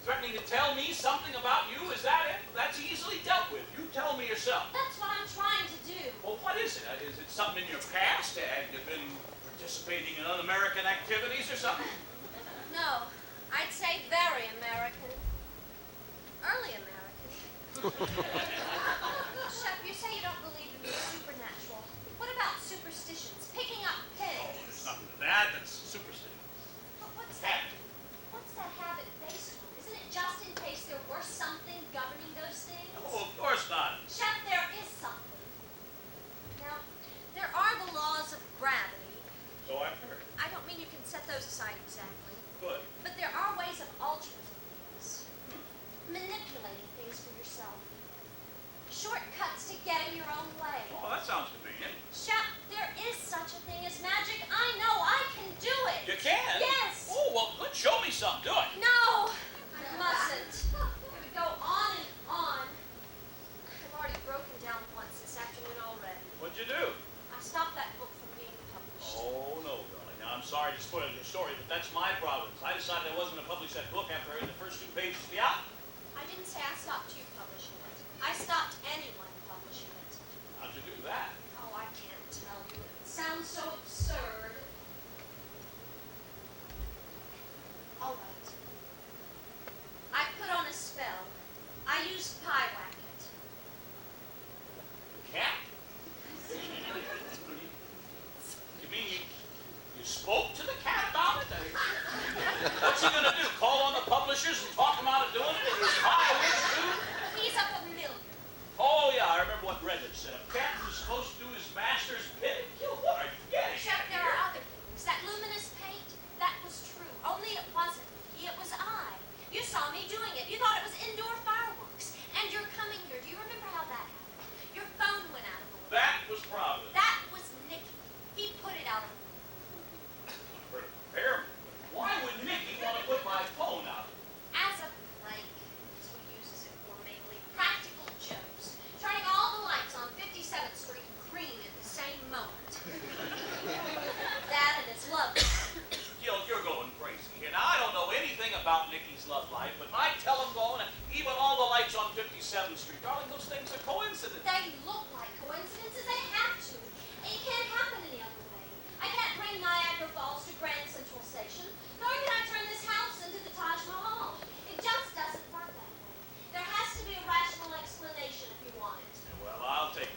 threatening to tell me something about you? Is that it? That's easily dealt with. You tell me yourself. That's what I'm trying to do. Well, what is it? Is it something in your past? Have you been participating in un-American activities or something? No, I'd say very American. Early American. Shep, you say you don't believe in the supernatural. What about superstitions? Picking up Oh, there's pigs? nothing to that. That's superstition. What's that? Habit. What's that habit based on? Isn't it just in case there were something governing those things? Oh, of course not. Shep, there is something. Now, there are the laws of gravity. So I've heard. I don't mean you can set those aside exactly. Good. But there are ways of altering things. Manipulating things for yourself. Shortcuts to get in your own way. Oh, that sounds convenient. Shep, there is such a thing as magic. I know I can do it. You can? Yes. Oh, well, good. Show me some. Do it. No, I mustn't. It would go on and on. I've already broken down once this afternoon already. What'd you do? I stopped that book from being published. Oh, no, darling. Now, I'm sorry to spoil your story, but that's my province. I decided I wasn't going to publish that book after I read the first 2 pages of the out. I didn't say I stopped you publishing it. I stopped anyone publishing it. How'd you do that? Oh, I can't tell you. It sounds so absurd. All right. I put on a spell. I used Pywacket. Cat? You mean you spoke to the cat about it? What's he gonna do? Call on the publishers and talk him out of doing it? Is high witch too? He's up a million. Oh yeah, I remember what Reddit said. A cat who's supposed to do his master's bidding. Gil, what are you getting Except at there here? are other things. That luminous paint, that was true. Only it wasn't me, it was I. You saw me doing it. You thought it was indoor fireworks. And you're coming here. Do you remember how that happened? Your phone went out of order. That was Providence. That was Nicky. He put it out of order. For repairman. Why would Nicky want to put my phone out? As a prank. That's what he uses it for mainly. Practical jokes. Turning all the lights on 57th Street green at the same moment. That and his love. Gil, you're going crazy here. Now, I don't know anything about Nicky's love life, but I tell him going, even all the lights on 57th Street, darling, those things are coincidences. They look like coincidences. They have to. And it can't happen any other way. I can't bring Niagara Falls to Grand Central Station, nor can I turn this house into the Taj Mahal. It just doesn't work that way. There has to be a rational explanation if you want it. Well, I'll take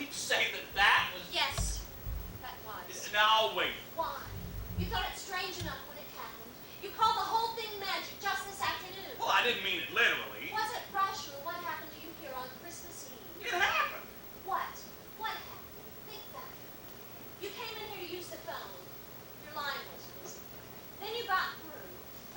mean to say that that was... Yes, that was. Now, wait. Why? You thought it strange enough when it happened. You called the whole thing magic just this afternoon. Well, I didn't mean it literally. Was it rational what happened to you here on Christmas Eve? It happened. What? What happened? Think back. You came in here to use the phone. Your line was busy. Then you got through.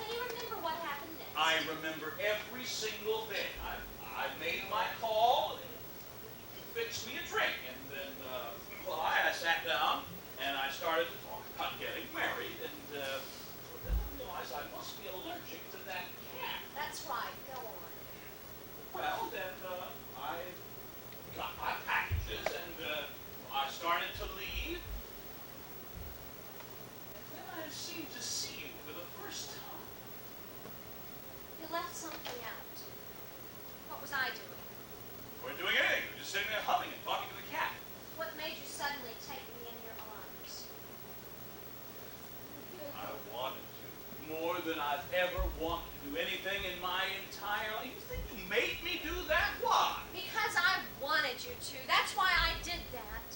Can you remember what happened next? I remember every single thing. I made my call, and you fixed me a drink, and then, well, I sat down, and I started to talk about getting married, and then I realized I must be allergic to that cat. That's right. Go on. Well, then, I got my packages, and, I started to leave. And then I seemed to see you for the first time. You left something out. What was I doing? We weren't doing anything. We were just sitting there humming and talking to the cat. What made you suddenly take me in your arms? I wanted to. More than I've ever wanted to do anything in my entire life. You think you made me do that? Why? Because I wanted you to. That's why I did that.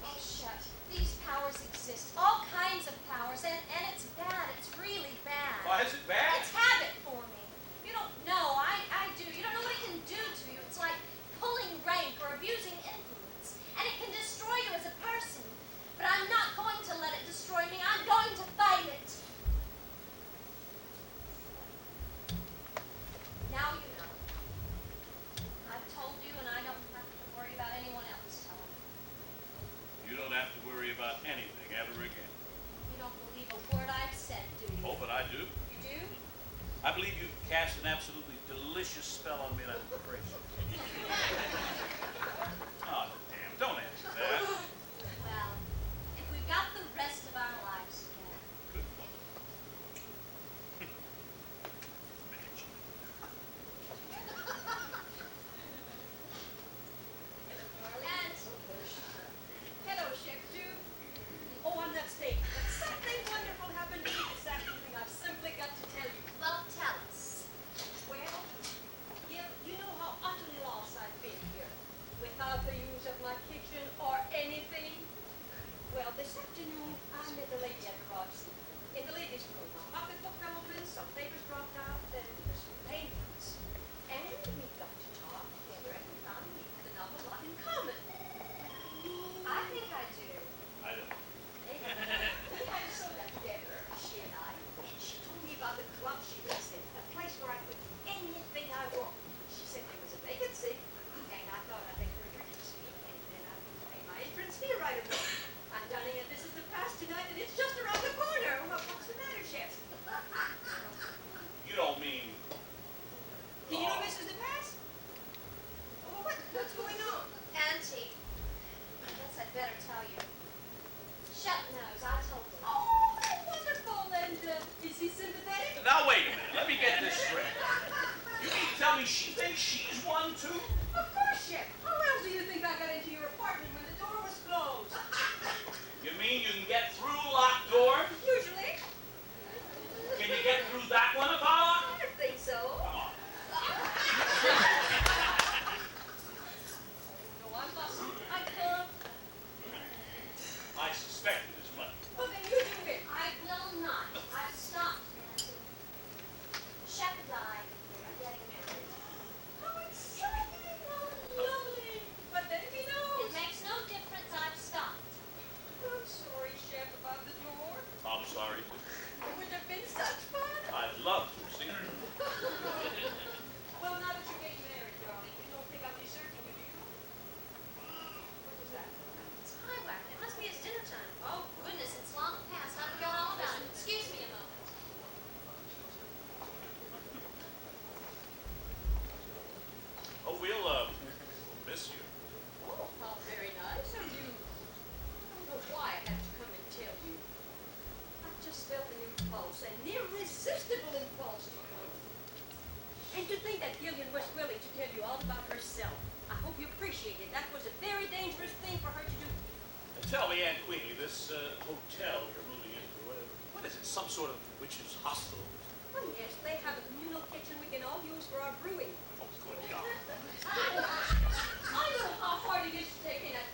Oh, shut. These powers exist. All kinds of powers. And it's bad. It's really bad. Why is it bad? It's habit for me. You don't know. I do. You don't know what it can do to you. It's like pulling rank or abusing influence. And it can destroy you as a person. But I'm not going to let it destroy me. I'm going to fight it. Now you know. I've told you, and I don't have to worry about anyone else telling you. You don't have to worry about anything ever again. You don't believe a word I've said, do you? Oh, but I do. You do? I believe you've cast an absolutely delicious spell on me, and I'm grateful. Oh, damn. Don't answer that. Well, if we've got the rest of our lives together. Good one. Magic. And Hello, Chef Ju. Oh, I'm not staying, but something wonderful happened to me this afternoon. I've simply got to tell you. well, tell us. Well, you know how utterly lost I've been here, without the use of my kitchen or anything. Well, this afternoon I met the lady at the Roxy in the ladies' room. My pocketbook fell open, some papers dropped out, then there were some paintings. And we got to talk together, and we found we had an awful lot in common. I think I do. I don't. We had a soda together, she and I. She told me about the club she was in, a place where I could do anything I want. She said there was a vacancy, and I thought I'd make her introduce me, and then I would pay my entrance fee right away. I'm dining at Mrs. DePass tonight, and it's just around the corner. What's the matter, Chef? You don't mean... Do you know Mrs. DePass? Oh, what's going on? Auntie, I guess I'd better tell you. Shut nose, I told him. Oh, wonderful, and is he sympathetic? Now, wait a minute. Let me get this straight. You mean to tell me she thinks she's one, too? Of course, Chef. How else do you think I got into your apartment when the door was closed? You mean you can get through locked doors? Usually. Can you get through that one if I lock? I think so. Come on. No, I mustn't. I can't. I suspected as much. Well, then you do it. I will not. I've stopped, Auntie. Shep and I are getting married. How exciting! How lovely! But let me know. It makes no difference, I've stopped. I'm sorry, Chef, about the door. I'm sorry. It would have been such fun. I'd love to see her. Well, now that you're getting married, darling, you don't think I'll be searching you, do you? What was that? It's pie wagon. It must be his dinner time. Oh, goodness, it's long past. I forgot all about it. Excuse me a moment. Oh, we'll miss you. Oh, how very nice of you. I don't know why I had to come and tell you. I just felt an impulse, an irresistible impulse to come. And to think that Gillian was willing to tell you all about herself. I hope you appreciate it. That was a very dangerous thing for her to do. Tell me, Aunt Queenie, this hotel you're moving into, what is it? Some sort of witch's hostel? Oh, yes, they have a communal kitchen we can all use for our brewing. Oh, good God. I know how hard it is to take in a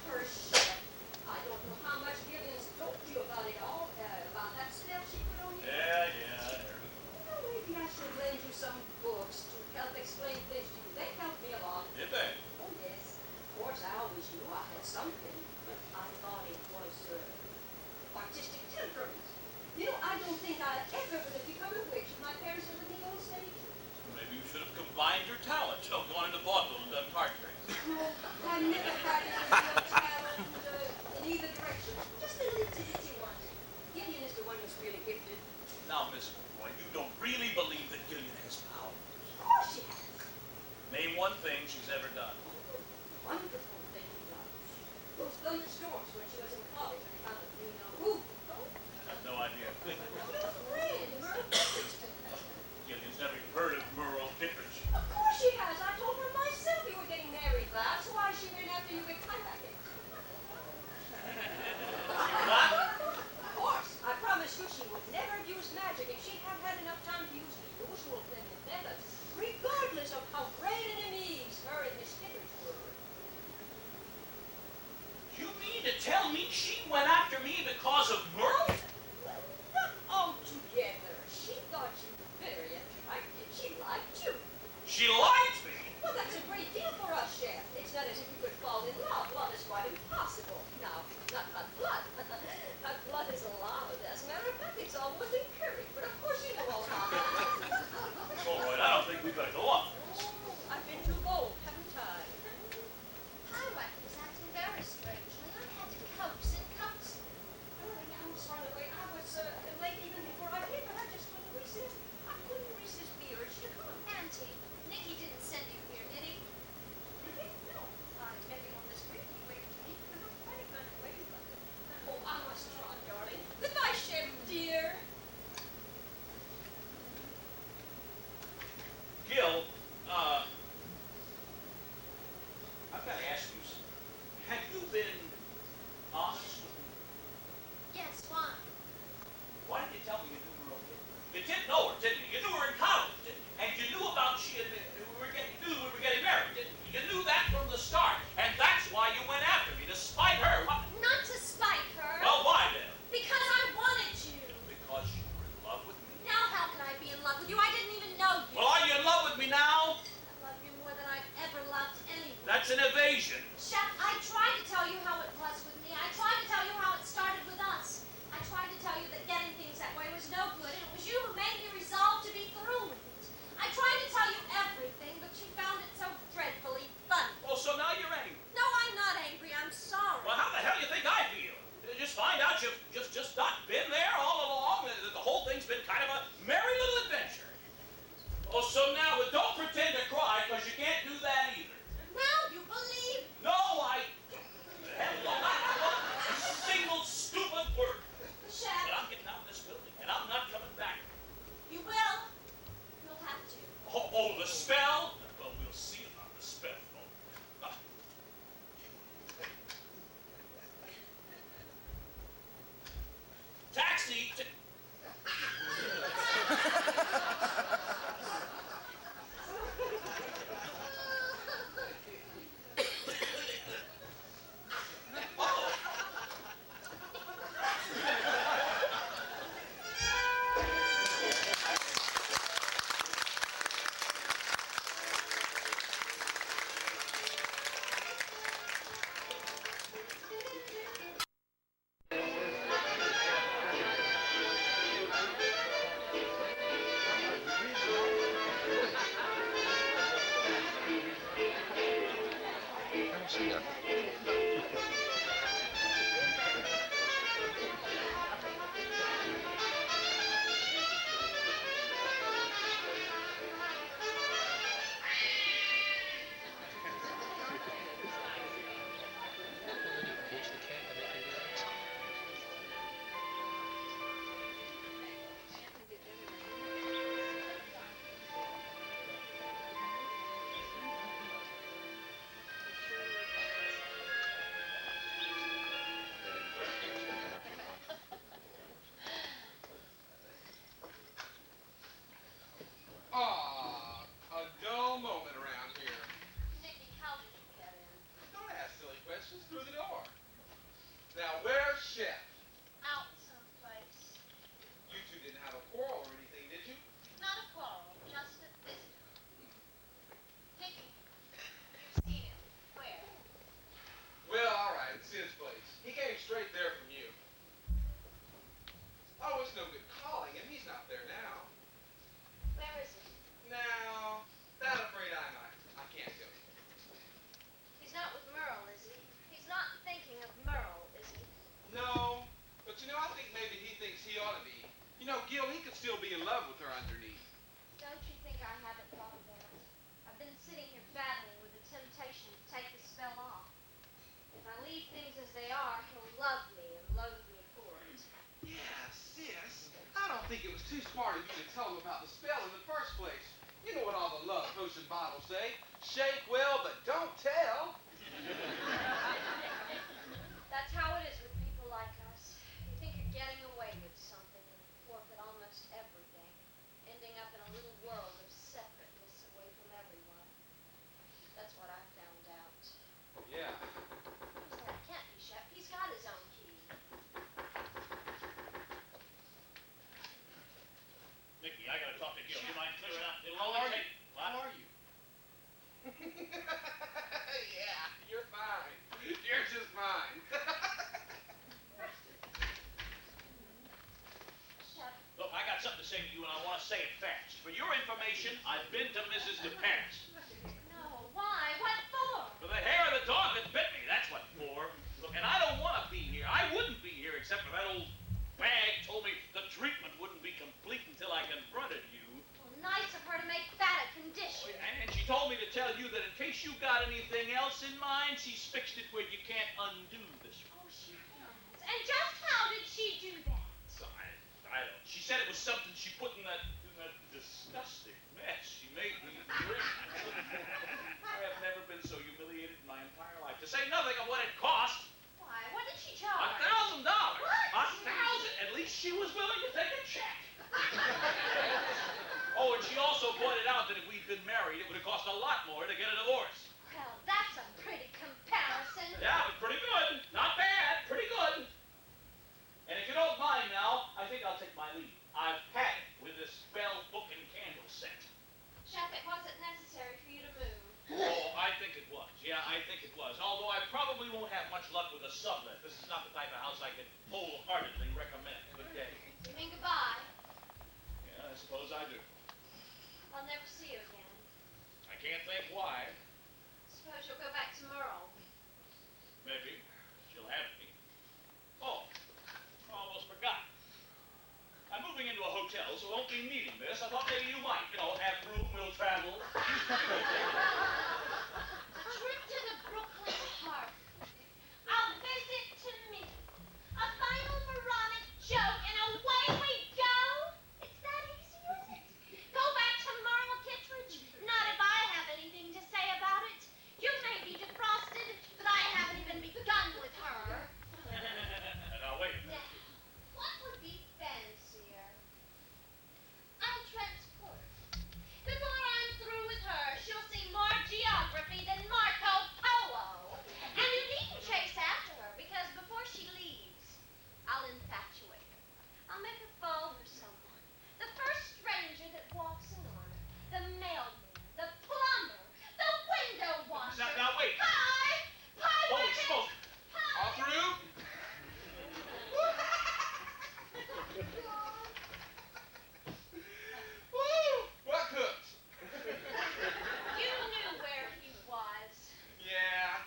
something, but I thought it was artistic temperament. You know, I don't think I ever would have become a witch if my parents had let me go on stage. Maybe you should have combined your talents. Oh, gone into vaudeville and done card tricks. No, I never had any real talent in either direction. Just a little itty one. Gideon is the one who's really gifted. Now, Miss Boy, you don't really believe that Gillian has powers. Of course she has. Name one thing she's ever done. Wonderful thing he does. Those thunderstorms when she was in college and I found a green roof. I have no idea. Friend, Merle Pipperston. Gillian's never even heard of Merle Kittredge. Of course she has. I told her myself you were getting married, That's why she went after you with kayaking. What? Of course. I promised you she would never have used magic if she had had enough time to use the usual feminine methods, regardless of how great enemies her and Miss Kittredge were. You mean to tell me she went after me because of Merle? Well, not altogether. She thought you were very attractive. She liked you. She liked me. Well, that's a great deal for us, Chef. It's not as if you could fall in love. Well, it's quite impossible. Now, not hot blood. Hot blood is allowed. As a matter of fact, it's almost encouraged. But of course you know all about that. All right, I don't think we better go on. Oh, I've been too bold, haven't I? Pyrac was acting very strangely. I had to coax and coax him. Oh, I almost ran away. I was late even before I did, but I just couldn't resist. I couldn't resist the urge to come. Auntie, Nicky didn't send you here, did he? Really? No. I met him on the street. He waved to me. It was quite a kind of wave, but oh, I must run, darling. Goodbye, Chef, dear. Gil, I've got to ask you something. Have you been honest with me? Yes, why? Why didn't you tell me you knew Merle Kittredge? You did know her, didn't you? You knew her in college, didn't you? And you knew about knew we were getting married, didn't you? You knew that from the start. And that's why you went after me, to spite her. Not to spite her. Well, why then? Because I wanted you. Because you were in love with me? Now how could I be in love with you? I didn't even know you. Well, are you in love with me now? I love you more than I've ever loved anyone. That's an evasion. Chef, I tried to tell you how it was with me. I tried to tell you how it started with us. I tried to tell you that getting things that way was no good, and it was you who made me resolve to be through with it. I tried to tell you everything, but you found it so dreadfully funny. Oh, so now you're angry. No, I'm not angry. I'm sorry. Well, how the hell do you think I feel? Just find out you've just not been there all along. The whole thing's been kind of a merry little adventure. Oh, so now don't pretend to cry, because you can't do that either. Now you believe. No, I... Hell, no, not one single stupid word. Chef, But I'm getting out of this building, and I'm not coming back. you will. You'll have to. Oh, the spell? Well, we'll see about the spell. Oh. Taxi! it was too smart of you to tell them about the spell in the first place. You know what all the love potion bottles say. Shake well, but don't tell. That's how it is with people like us. You think you're getting away with something and forfeit almost everything, ending up in a little world of separateness away from everyone. That's what I found out. Yeah. Who's that? Can't be Shep. He's got his own key. Mickey, I gotta talk to Gil. You mind clearing up? It'll How only are take... you? What? How are you? Yeah, you're fine. You're just fine. Shep. Look, I got something to say to you, and I want to say it fast. For your information, I've been to Mrs. DePass. No. Why? What for? For the hair of the dog that bit me, that's what for. Look, and I don't want to be here. I wouldn't be here except for that old bag told me the treatment wouldn't be complete until I confronted you. Well, nice of her to make that a condition. And she told me to tell you that in case you got anything else in mind, she's fixed it where you can't undo this one. Oh, she has. And just how did she do that? So I don't. She said it was something she put in that disgusting mess she made me drink. I have never been so humiliated in my entire life. To say nothing of what it cost. Why? What did she charge? $1,000. What? $1,000. At least she was willing to take a check. Oh, and she also pointed out that if we'd been married, it would have cost a lot more to get a divorce. Well, that's a pretty comparison. Yeah, but pretty good. Not bad. Pretty good. And if you don't mind now, I think I'll take my leave. I've had it with this spell book and candle set. Shep, it wasn't necessary for you to move. Oh, I think it was. Yeah, I think it was. Although I probably won't have much luck with a sublet. This is not the type of house I could wholeheartedly recommend. Good day. You mean goodbye? Yeah, I suppose I do. I'll never see you again. I can't think why. Suppose you'll go back to Merle. Maybe. She'll have me. Oh, almost forgot. I'm moving into a hotel, so I won't be needing this. I thought maybe you might, have room, we'll travel. A trip to the Brooklyn Harbor. A visit to me. A final moronic joke, and away we go. It's that easy, is it? Go back to Merle Kittredge? Not if I have anything to say about it. You may be defrosted, but I haven't even begun with her. Now, wait a minute. Now, what would be fancier? I'll transport her. Before I'm through with her, she'll see more geography than Marco Polo. And you needn't chase after her, because before she leaves, I'll infatuate her. I'll make her fall for someone. The first stranger that walks in on her. The mailman, the plumber, the window washer. Now, wait. Pie! Pie! Holy Wicked! smoke. All Pie! through? Woo! What cooks? You knew where he was. Yeah.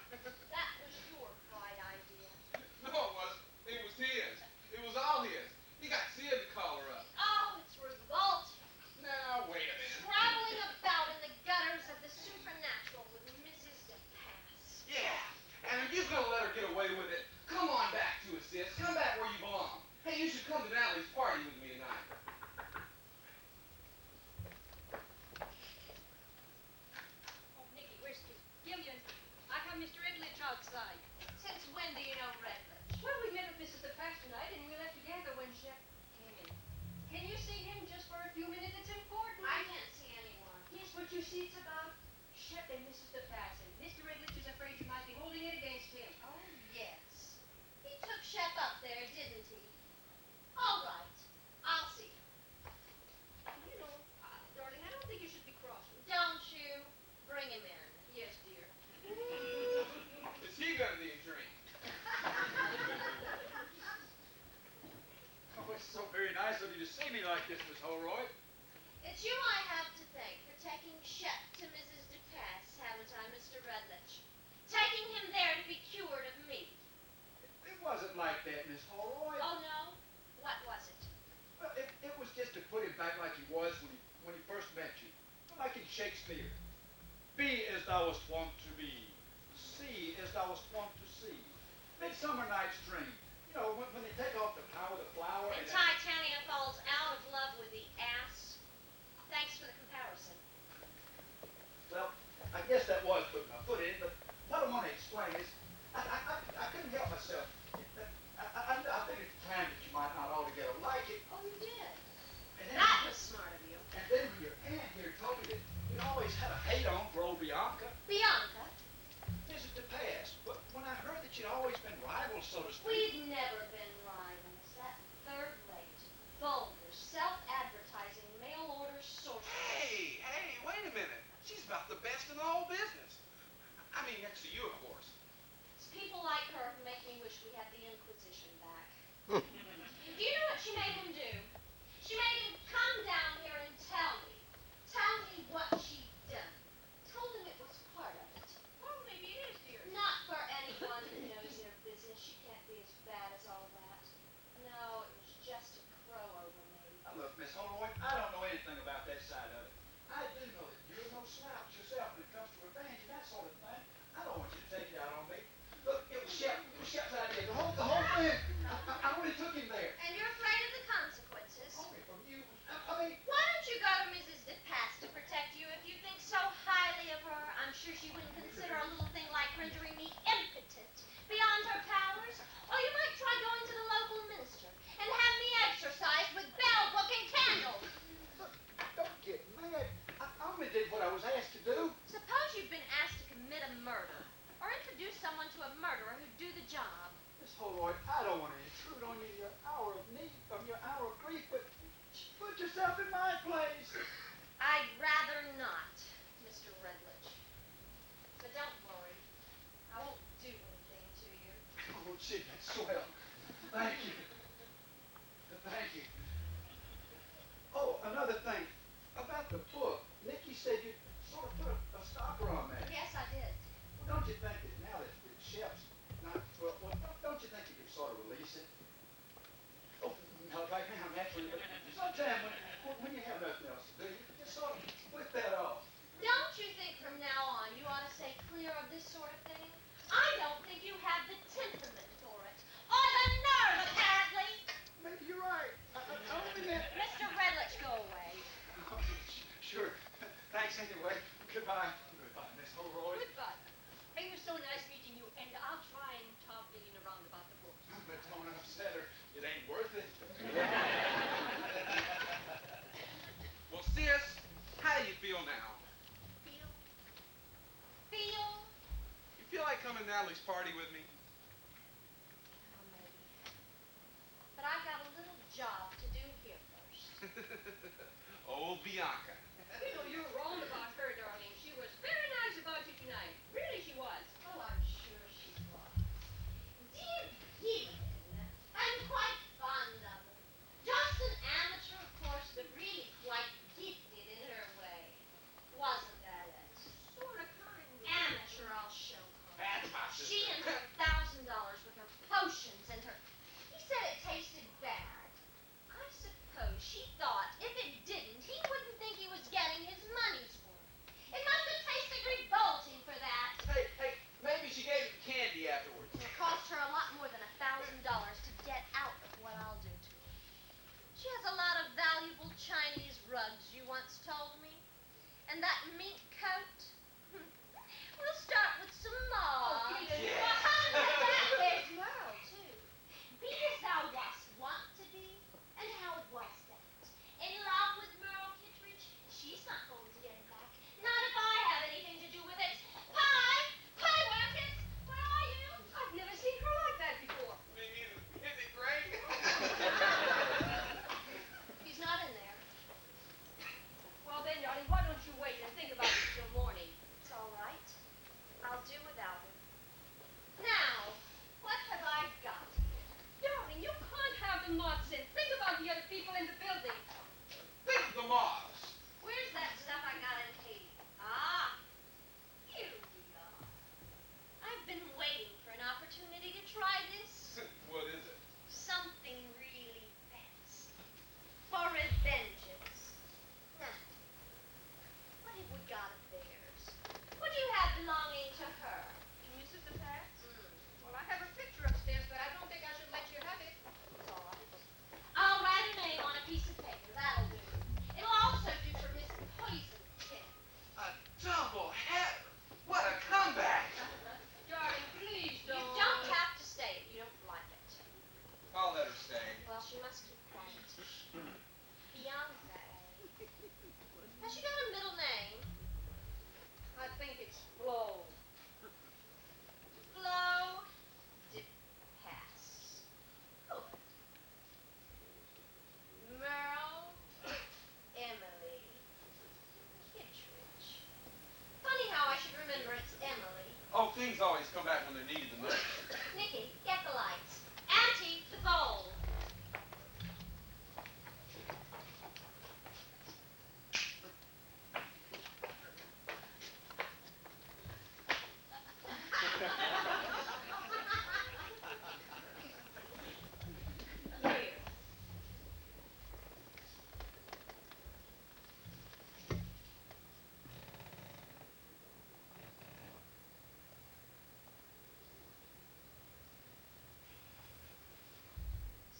That was your bright idea. No, it wasn't. It was his. It was all his. He got Sid to call her up. Oh, it's revolting. Now, wait a minute. Traveling about in the gutters of the supernatural with Mrs. DePass. Yeah. And if you're gonna let her get away with it, come on back to us, sis. Come back where you belong. Hey, you should come to Natalie's party with me tonight. Oh, Nicky, where's Gillian? I have Mr. Edlich outside. Since when do you know Redledge? Well, we met at Mrs. DePass tonight, and we left together when Shep came in. Can you see him just for a few minutes? It's important. I can't see anyone. Yes, what you see, it's about Shep and Mrs. DePass, and Mr. Edlich is afraid you might be holding it against him. Oh, yes. He took Shep up there, didn't he? All right. I'll see him. You know, darling, I don't think you should be cross with him. Don't you? Bring him in. Yes, dear. Is he gonna need a drink? Oh, it's so very nice of you to see me like this, Miss Holroyd. It's you I have to thank for taking Shep to Mrs. DePass, haven't I, Mr. Redledge? Taking him there to be cured of me. It wasn't like that, Miss Holroyd. Oh, no? What was it? Well, it was just to put him back like he was when he first met you. Like in Shakespeare. Be as thou wast wont to be. See as thou wast wont to see. Midsummer Night's Dream. You know, when they take off the power of the flower And and Titania falls out of love with the ass. Thanks for the comparison. well, I guess that was putting my foot in, but what I want to explain is I couldn't help myself. I think at the time that you might not altogether like it. Oh, you did? And then, That was smart of you. and then when your aunt here told me that you always had a hate on for old Bianca, Bianca, isn't the past. But when I heard that you'd always been rivals, so to speak. we've never been rivals. That third-rate, vulgar, self-advertising, mail-order sorcerer. Hey, wait a minute. She's about the best in the whole business. I mean, next to you, of course. It's people like her who make me wish we had the Inquisition back. Do you know what she made him do? She made him come down here and tell me what she'd done. Told him it was part of it. Well, maybe it is, dear. Not for anyone who knows their business. She can't be as bad as all that. No, it was just a crow over me. Now, look, Miss Holroyd, I don't know anything about that side of it. I do know that you're no slouch yourself when it comes to revenge and that sort of thing. I don't want you to take it out on me. Look, it was Shep's idea. The whole thing. I only took him there. And you're afraid of the consequences. Only from you. I mean, Why don't you go to Mrs. DePass to protect you if you think so highly of her? I'm sure she wouldn't consider a little thing like rendering me impotent, beyond her powers. Or you might try going to the local minister and have me exorcised with bell book and candles. look, don't get mad. I only did what I was asked to do. Suppose you've been asked to commit a murder, or introduce someone to a murderer who'd do the job. Miss Holroyd, I don't want to intrude on you in your hour of need, your hour of grief, but put yourself in my place. I'd rather not, Mr. Redlich. But don't worry. I won't do anything to you. Oh, gee, that's swell. Thank you. Thank you. Oh, another thing. About the book. Nikki said you sort of put a stopper on that. Yes, I did. Well, don't you think that now that Shep's not, don't you think you could sort of release it? Oh, not right now, naturally, but sometime when you have nothing else to do, you can just sort of flip that off. Don't you think from now on you ought to stay clear of this sort of thing? I don't think you have the temperament for it. Or the nerve, apparently. Maybe you're right. I only meant... Mr. Redlich, go away. Sure. Thanks anyway. Goodbye. Goodbye, Miss Holroyd. Goodbye. It was so nice meeting you, and I'll try and talk Lillian around about the books. But don't upset her. It ain't worth it. Well, sis, how do you feel now? Feel? Feel? You feel like coming to Natalie's party with me? Oh, maybe. But I've got a little job to do here first. Old Bianca. You know, you're wrong about her, darling. She was very nice about you tonight. Really, she was. Oh, I'm sure she was. Dear Gideon, I'm quite fond of her. Just an amateur, of course, but really quite gifted in her way. Wasn't that it? Sort of kind of. Amateur, I'll show her. That's my sister. She and her $1,000 with her potions and her... He said it tasted bad. I suppose she thought if it didn't, he wouldn't think he was getting his money's worth. things always come back when they're needed the most. Nikki, get the lights. Auntie, the bowl. Here.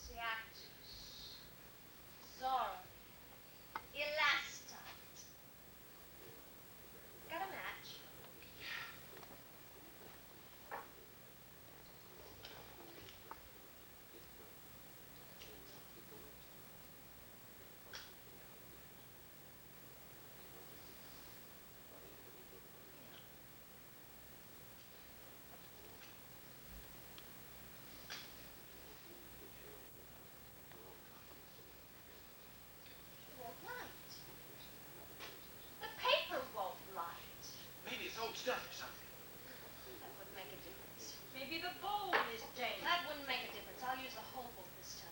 Ciatus. Zorro. Elastite. Got a match? It won't light. The paper won't light. Maybe it's old stuff or something. That wouldn't make a difference. Maybe the bowl is damp. That wouldn't make a difference. I'll use the whole book this time.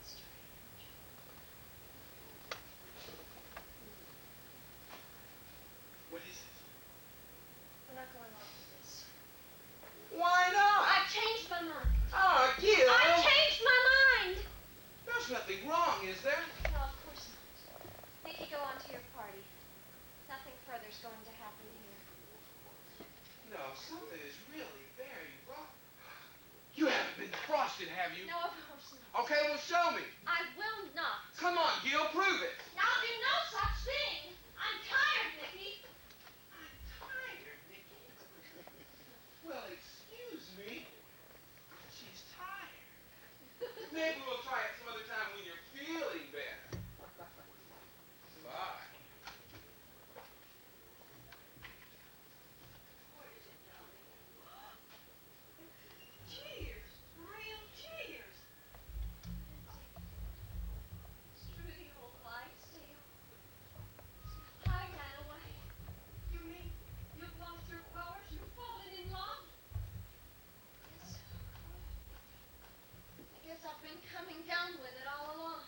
Strange. What is it? We're not going on with this. Why not? I've changed my mind. Oh, Gil! I've changed my mind! There's nothing wrong, is there? No, of course not. Nikki, go on to your party. Nothing further's going to happen here. No, something is really very wrong. You haven't been defrosted, have you? No, of course not. Okay, well, show me. I will not. Come on, Gil, prove it. I'll do no such thing. I'm tired, Nikki. I'm tired, Nikki. Well, excuse me. She's tired. Maybe we'll try it some other time when you're feeling better. Bye. What is it, darling? Cheers. Real cheers. It's true the old Clydesdale. I ran away. You mean you've lost your powers? You've fallen in love? Yes. I guess I've been coming down with it all along.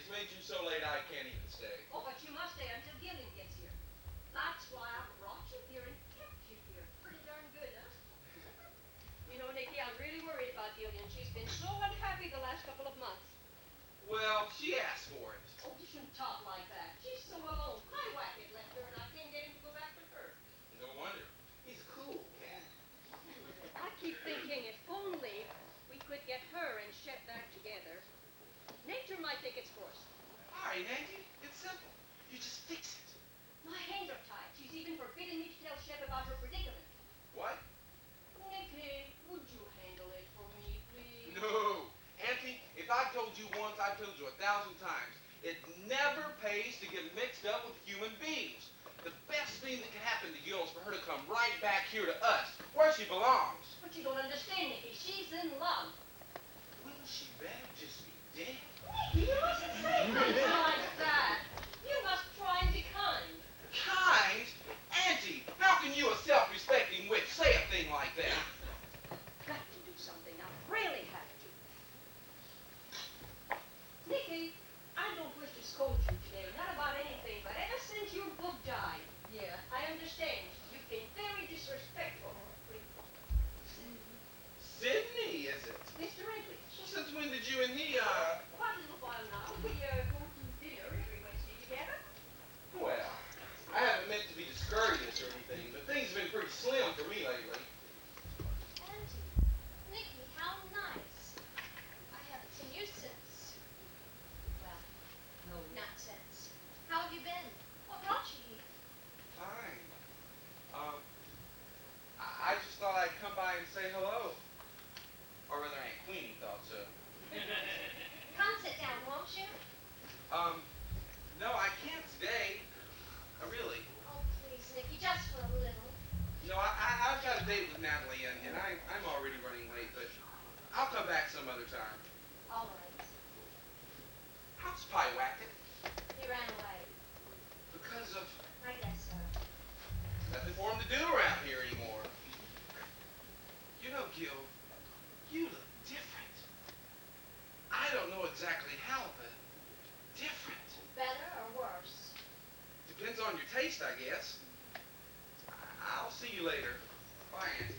It's made you so late I can't even stay. Oh, but you must stay until Gillian gets here. That's why I brought you here and kept you here. Pretty darn good, huh? You know, Nicky, I'm really worried about Gillian. She's been so unhappy the last couple of months. Well, she asked for it. Oh, you shouldn't talk like that. She's so alone. My Wackett left her, and I can't get him to go back with her. No wonder. He's a cool cat. I keep thinking if only we could get her and Shep back together, nature might take its course. All right, Angie. It's simple. You just fix it. My hands are tied. She's even forbidden me to tell Shep about her predicament. What? Nicky, would you handle it for me, please? No. Auntie, if I told you once, I've told you 1,000 times. It never pays to get mixed up with human beings. The best thing that can happen to Gil is for her to come right back here to us, where she belongs. But you don't understand, Nicky. She's in love. Wouldn't she rather just be dead? Nicky, you mustn't say things like that. You must try and be kind. Kind? Auntie, how can you, a self-respecting witch, say a thing like that? Got to do something now. Really have to. Nicky, I don't wish to scold you today, not about anything, but ever since your book died, yeah, I understand. You've been very disrespectful with Sydney, is it? Mr. Wrigley. Well, since when did you and he, Quite a little while now. We go to dinner every Wednesday together. Well, I haven't meant to be discourteous or anything, but things have been pretty slim for me lately. Auntie, Nicky, how nice. I haven't seen you since. Well, No, not since. How have you been? What brought you here? Fine. I just thought I'd come by and say hello. Or rather, Aunt Queenie thought so. Come sit down, won't you? No, I can't today. Really. Oh, please, Nicky, just for a little. No, I've got a date with Natalie, and I'm already running late, but I'll come back some other time. All right. How's Pie Wackett? He ran away. Because of I guess so. nothing for him to do around here anymore. You know, Gil, you look different. I don't know exactly how, but different. Better or worse? Depends on your taste, I guess. I'll see you later. Bye, Auntie.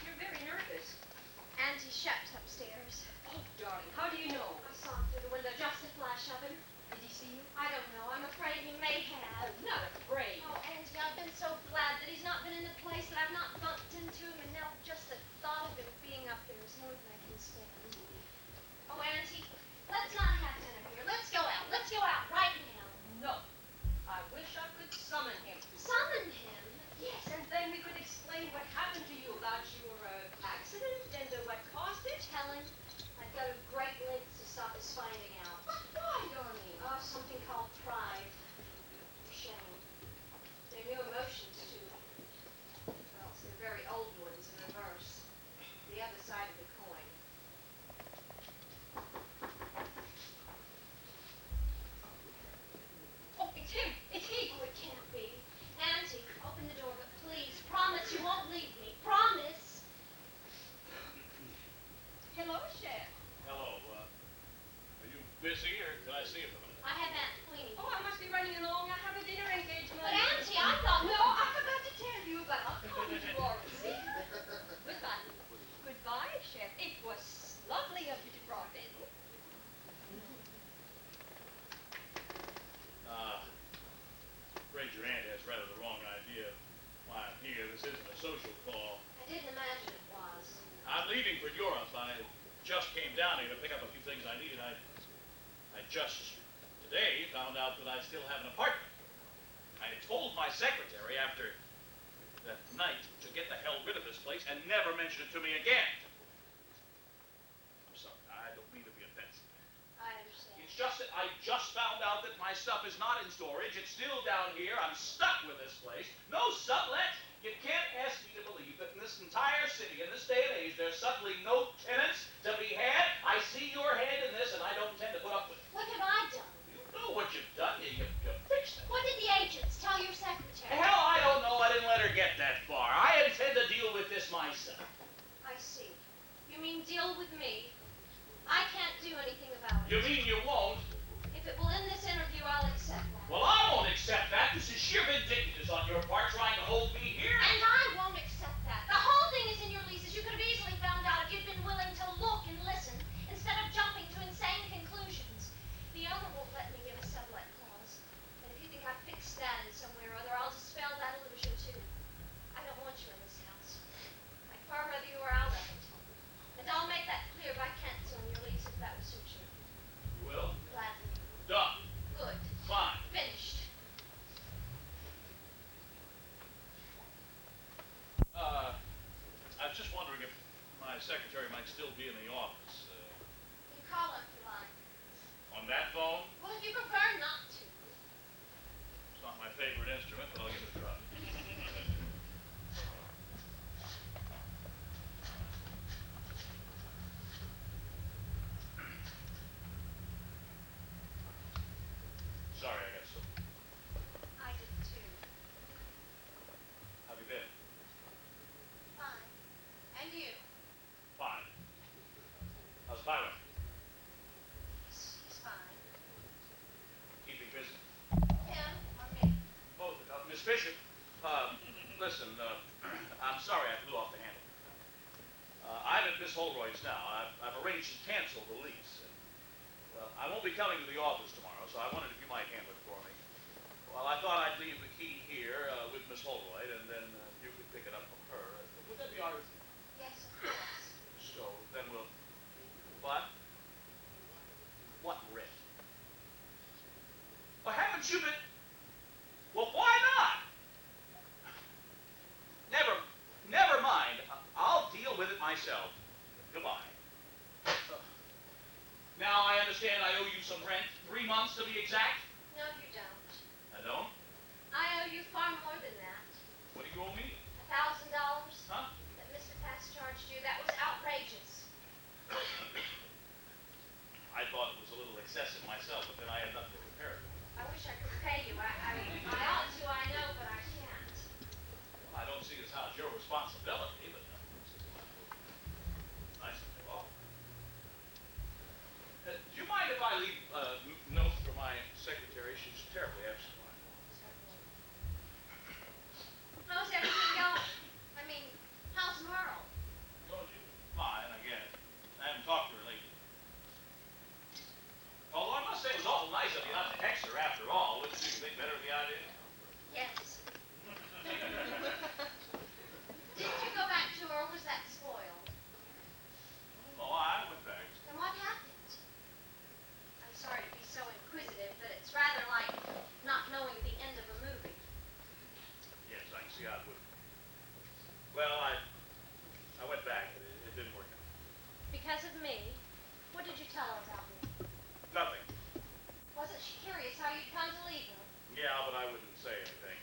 you're very nervous. Auntie Shep's upstairs. Oh, darling, how do you know? I saw him through the window, just a flash of him. Did he see you? I don't know. I'm afraid he may have. Oh, not afraid. Oh, Auntie, I've been so glad that he's not been in the place, that I've not bumped into him, and now just the thought of him being up there is more than I can stand. Oh, Auntie, let's not have dinner here. Let's go out. Let's go out right now. No. I wish I could summon him. Summon him. Yes, and then we could explain what happened to you about your accident and what caused it. Helen, I'd go to great lengths to stop his finding out. Why, darling? Oh, something called pride. Or shame. They're new emotions, too. Well, it's they're very old ones in reverse. The other side of the coin. Oh, it's him. It's he. Oh, it can't be. Auntie, open the door, but please, promise you won't leave me. Promise. Hello, Chef. Hello, are you busy, or can I see you for a minute? I have Aunt Queenie. Oh, I must be running along. I have a dinner engagement. But Auntie, I thought No, I forgot to tell you, but I'll call you tomorrow, see? Goodbye. Goodbye, Chef. It was lovely of you to drop in. Afraid your aunt has rather the wrong idea why I'm here. This isn't a social call. I didn't imagine it was. I'm leaving for Europe. I just came down here to pick up a few things I needed. I just today found out that I still have an apartment. I had told my secretary after that night to get the hell rid of this place and never mention it to me again. I'm sorry. I don't mean to be offensive. I understand. It's just that I just found out that my stuff is not in storage. It's still down here. I'm stuck with this place. No sublet. You can't ask me to believe that in this entire city, in this day and age, there's suddenly no tenants to be had. I see your hand in this, and I don't intend to put up with it. What have I done? You know what you've done. You fixed it. What did the agents tell your secretary? Hell, I don't know. I didn't let her get that far. I intend to deal with this myself. I see. mean deal with me? I can't do anything about it. You mean you won't? If it will end this interview, I'll accept that. Well, I won't accept that. This is sheer vindictiveness on your part trying to hold me here. And I won't accept that. The whole thing is in your leases. You could have easily found out if you'd been willing to look and listen instead of jumping to insane conclusions. The owner won't let me give a sublet clause. But if you think I fixed that in some way or other, I'll dispel that illusion too. I don't want you in this house. I'd far rather you were out of it. And I'll make that clear by canceling your lease if that would suit you. You will? Gladly. Done. Good. Fine. Finished. I was just wondering if my secretary might still be in the office. You call her if you like. On that phone? Well, if you prefer not to. It's not my favorite instrument, but I'll give it a try. Sorry, I got so. I did too. How have you been? Fine. And you? Fine. How's Byron? He's fine. Keeping busy? Him or me? Both. Miss Bishop, listen, I'm sorry I flew off the handle. I'm at Miss Holroyd's now. I've arranged to cancel the lease. Well, I won't be coming to the office tomorrow, so I wondered if you might handle it for me. Well, I thought I'd leave the key here with Miss Holroyd, and then you could pick it up from her. Would that be all right? Yes, of course. So, then we'll... What? What, Rick? Well, haven't you been... Well, why not? Never mind. I'll deal with it myself. Goodbye. Now I understand I owe you some rent. 3 months to be exact? No, you don't. I don't? I owe you far more than that. What do you owe me? $1,000 Huh? that Mr. Pass charged you. That was outrageous. I thought it was a little excessive myself, but then I had nothing to compare it to. I wish I could pay you. I ought to, I know, but I can't. Well, I don't see as how it's your responsibility, but nice of you all. Do you mind if I leave a note for my secretary? She's terribly absent. How's everything going? I mean, how's Merle? Told you. Fine, I guess. I haven't talked to her lately. Although I must say it was awful nice of you not to hex her after all. Wouldn't you think better of the idea? Yes. Didn't you go back to her, or was that spoiled? Oh, I went back. Then what happened? I'm sorry to be so inquisitive, but it's rather like not knowing the end of a movie. Yes, I can see how it would. Well, I went back, but it didn't work out. Because of me? What did you tell her about me? Nothing. Wasn't she curious how you'd come to leave her? Yeah, but I wouldn't say anything.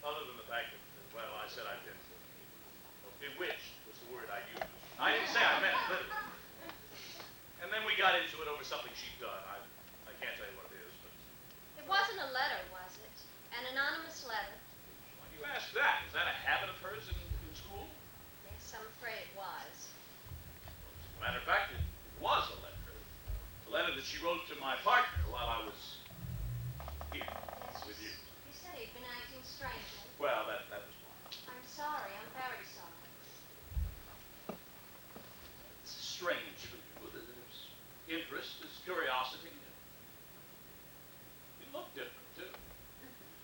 Other than the fact that, well, I said I'd been bewitched was the word I used. I didn't say I meant it, literally. And then we got into it over something she'd done. I can't tell you what it is, but... It wasn't a letter, was it? An anonymous letter? Why do you ask that? Is that a habit of hers in school? Yes, I'm afraid it was. As a matter of fact, it was a letter. A letter that she wrote to my partner while I was here Yes, with you. You said he'd been acting strangely. Well, that was fine. I'm sorry. I'm very sorry. It's strange for you. There's interest, there's curiosity. You look different, too.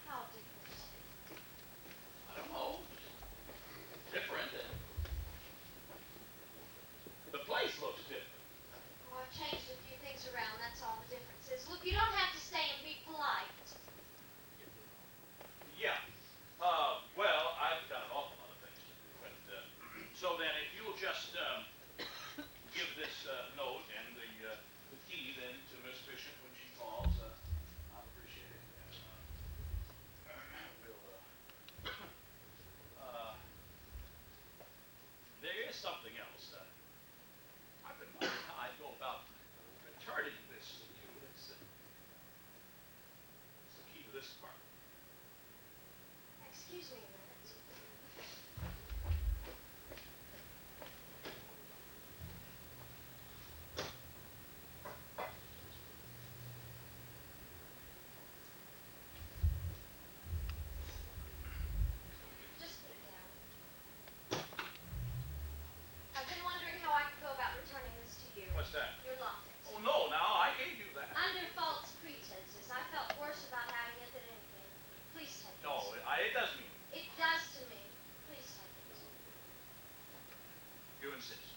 How different? I don't know. Different. The place looks different. Well, I've changed a few things around. That's all the difference is. Look, you don't have to stay and be polite. Yeah. Well, I've got an awful lot of things to do. And so then, if you'll just give this note and the key then to Miss Bishop when she calls, I'll appreciate it. And there is something else. I've been wondering how I'd go about returning this to you. It's the key to this apartment. Excuse me a minute. princess.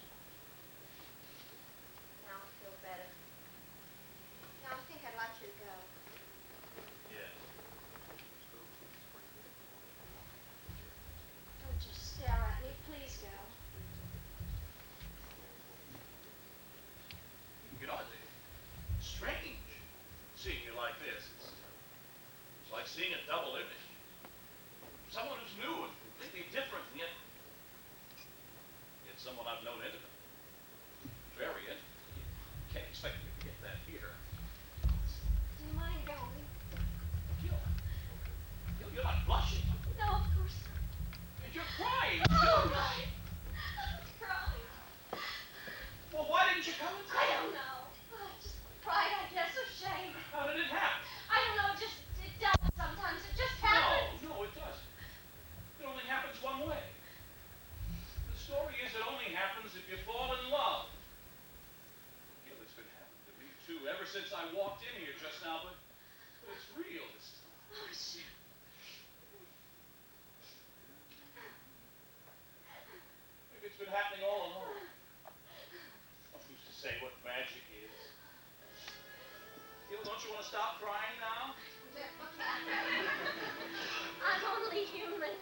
Now I feel better. Now I think I'd like you to go. Yes. Don't just stare at me. Please go. You know, it's strange seeing you like this. It's like seeing a double image. Someone who's new and completely different, and yet someone I've known intimately. Very intimately. You can't expect me to get that here. Do you mind going? You're not blushing. No, of course not. And you're crying, Oh, too. right. I'm crying. Well, why didn't you come and I don't know. Just pride, I guess, or shame. How did it happen? I don't know. It does sometimes. It just happens. No, it doesn't. It only happens one way. The story is it only happens if you fall in love. You know, it's been happening to me, too, ever since I walked in here just now, but it's real this time. Oh, shit. Maybe it's been happening all along. Who's to say what magic is? You know, don't you want to stop crying now? I'm only human.